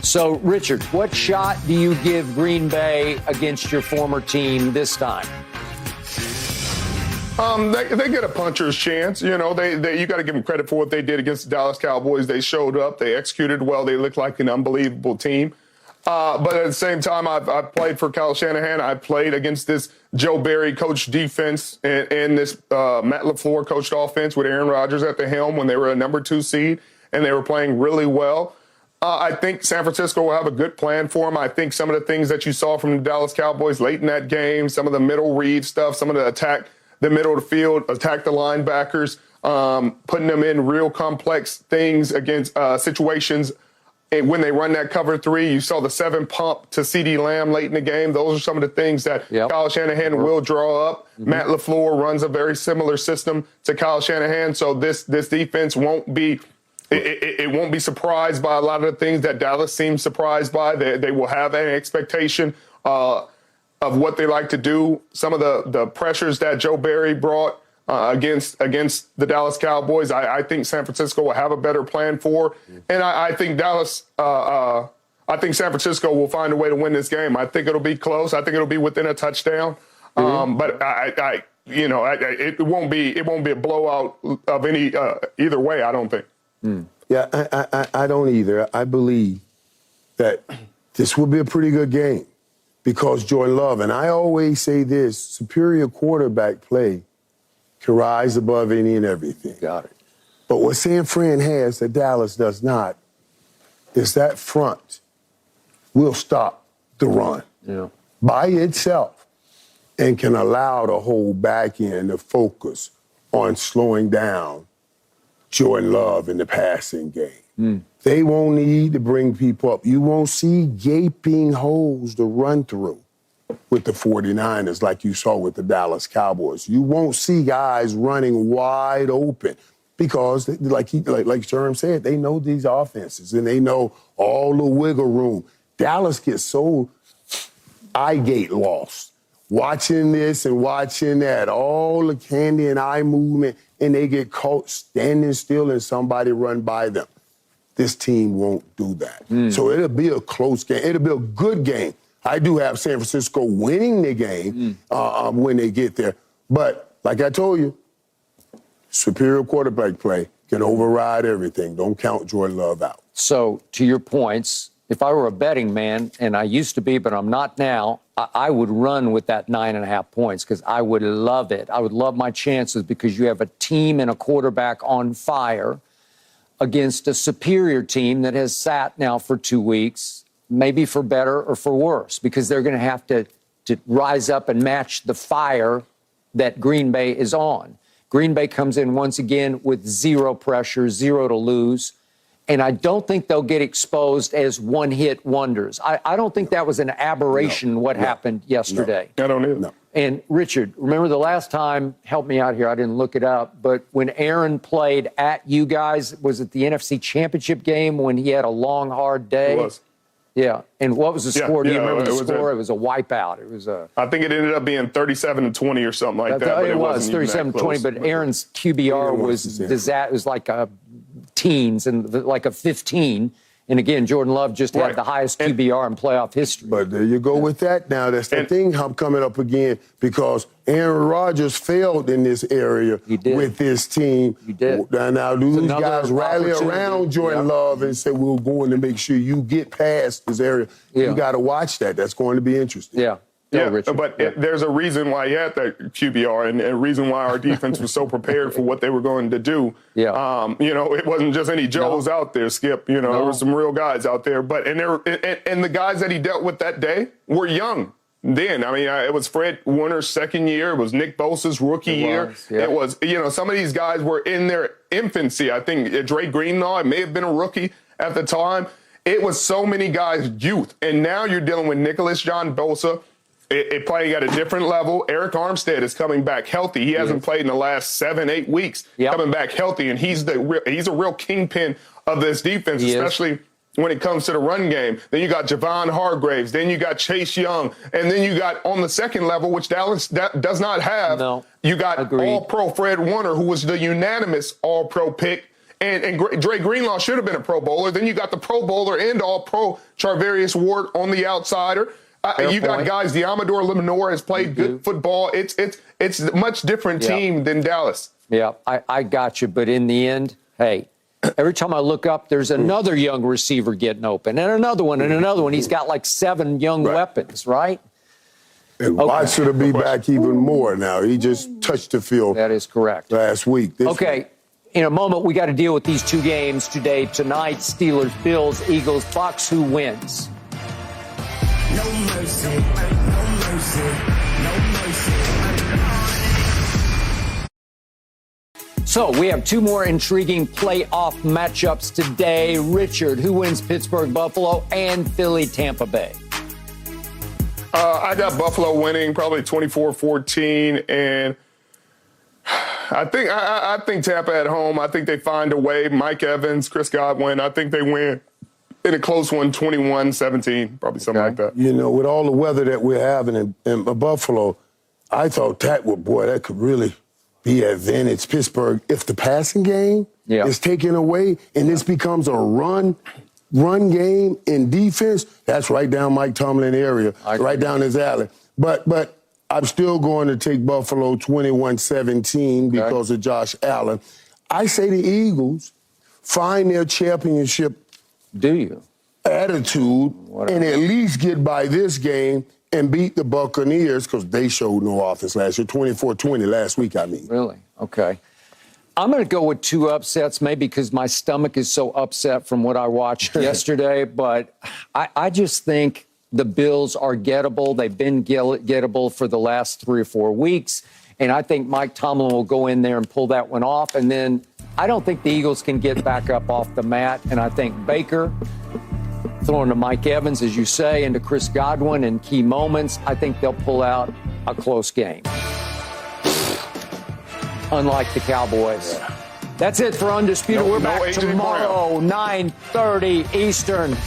So, Richard, what shot do you give Green Bay against your former team this time?
They get a puncher's chance. You know, you got to give them credit for what they did against the Dallas Cowboys. They showed up. They executed well. They looked like an unbelievable team. But at the same time, I've played for Kyle Shanahan. I played against this Joe Barry coached defense and this Matt LaFleur coached offense with Aaron Rodgers at the helm when they were a number 2 seed, and they were playing really well. I think San Francisco will have a good plan for them. I think some of the things that you saw from the Dallas Cowboys late in that game, some of the middle read stuff, some of the attack the middle of the field, attack the linebackers, putting them in real complex things against situations. And when they run that cover 3, you saw the 7 pump to CeeDee Lamb late in the game. Those are some of the things that Kyle Shanahan will draw up. Matt LaFleur runs a very similar system to Kyle Shanahan. So this defense won't be it won't be surprised by a lot of the things that Dallas seems surprised by. They will have an expectation of what they like to do. Some of the pressures that Joe Barry brought against the Dallas Cowboys, I think San Francisco will have a better plan for. And I think I think San Francisco will find a way to win this game. I think it'll be close. I think it'll be within a touchdown. But it won't be a blowout of any either way, I don't think.
Yeah, I don't either. I believe that this will be a pretty good game because Jordan Love, and I always say this, superior quarterback play can rise above any and everything.
Got it.
But what San Fran has that Dallas does not is that front will stop the run by itself and can allow the whole back end to focus on slowing down Jordan Love in the passing game. They won't need to bring people up. You won't see gaping holes to run through with the 49ers like you saw with the Dallas Cowboys. You won't see guys running wide open. because, like Sherm said, they know these offenses and they know all the wiggle room. Dallas gets so eye gate lost watching this and watching that, all the candy and eye movement, and they get caught standing still and somebody run by them. This team won't do that. So it'll be a close game. It'll be a good game. I do have San Francisco winning the game when they get there. But like I told you, superior quarterback play can override everything. Don't count Jordan Love out.
So to your points, if I were a betting man, and I used to be, but I'm not now, I would run with that 9.5 points because I would love it. I would love my chances because you have a team and a quarterback on fire against a superior team that has sat now for 2 weeks, maybe for better or for worse, because they're going to have to rise up and match the fire that Green Bay is on. Green Bay comes in once again with zero pressure, zero to lose. And I don't think they'll get exposed as one-hit wonders. I don't think that was an aberration, what happened yesterday.
I don't either.
No.
And, Richard, remember the last time, help me out here, I didn't look it up, but when Aaron played at you guys, was it the NFC Championship game when he had a long, hard day?
It was.
Yeah. And what was the score? Do you remember the score? It was a wipeout. It was a...
I think it ended up being 37-20 or something like that. But
it was 37-20, but Aaron's QBR was disaster. It was like a teens and like a 15. And again, Jordan Love just had the highest QBR in playoff history.
But there you go with that now. That's the thing I'm coming up again because Aaron Rodgers failed in this area with this team.
He did.
Now do these guys rally around Jordan Love and say, we're going to make sure you get past this area? You got to watch that. That's going to be interesting.
There's a reason why he had that QBR and a reason why our defense was so prepared for what they were going to do. It wasn't just any Joes out there, Skip. There were some real guys out there. But and the guys that he dealt with that day were young then. I mean, it was Fred Warner's second year. It was Nick Bosa's rookie year. It was, some of these guys were in their infancy. I think Dre Greenlaw may have been a rookie at the time. It was so many guys' youth. And now you're dealing with Nicholas John Bosa. It playing at a different level. Eric Armstead is coming back healthy. He hasn't played in the last 7-8 weeks. Coming back healthy, and he's a real kingpin of this defense, especially when it comes to the run game. Then you got Javon Hargraves. Then you got Chase Young. And then you got on the second level, which Dallas does not have, you got All-Pro Fred Warner, who was the unanimous All-Pro pick. And Dre Greenlaw should have been a Pro Bowler. Then you got the Pro Bowler and All-Pro Charvarius Ward on the outsider. You got guys, Diamador Lemonor has played good football. It's a much different team than Dallas.
Yeah, I got you. But in the end, hey, every time I look up, there's another young receiver getting open and another one and another one. He's got like 7 young weapons, right?
And Watson will be back even more now. He just touched the field.
That is correct.
Last week.
In a moment, we got to deal with these 2 games today. Tonight, Steelers, Bills, Eagles, Bucs. Who wins?
No mercy, no mercy, no mercy.
So we have 2 more intriguing playoff matchups today. Richard, who wins Pittsburgh, Buffalo, and Philly, Tampa Bay?
I got Buffalo winning probably 24-14, and I think Tampa at home. I think they find a way. Mike Evans, Chris Godwin. I think they win. In a close one, 21-17, probably something like that.
With all the weather that we're having in Buffalo, I thought that could really be advantage Pittsburgh if the passing game is taken away and this becomes a run game in defense. That's right down Mike Tomlin area, right down his alley. But I'm still going to take Buffalo 21-17 because of Josh Allen. I say the Eagles find their championship attitude and at least get by this game and beat the Buccaneers because they showed no offense last year. 24-20 last week, I mean.
Really? Okay. I'm going to go with 2 upsets, maybe because my stomach is so upset from what I watched yesterday. But I just think the Bills are gettable. They've been gettable for the last 3 or 4 weeks. And I think Mike Tomlin will go in there and pull that one off. And then I don't think the Eagles can get back up off the mat. And I think Baker, throwing to Mike Evans, as you say, and to Chris Godwin in key moments, I think they'll pull out a close game. Unlike the Cowboys. That's it for Undisputed. We're back
AJ
tomorrow, 9:30 Eastern.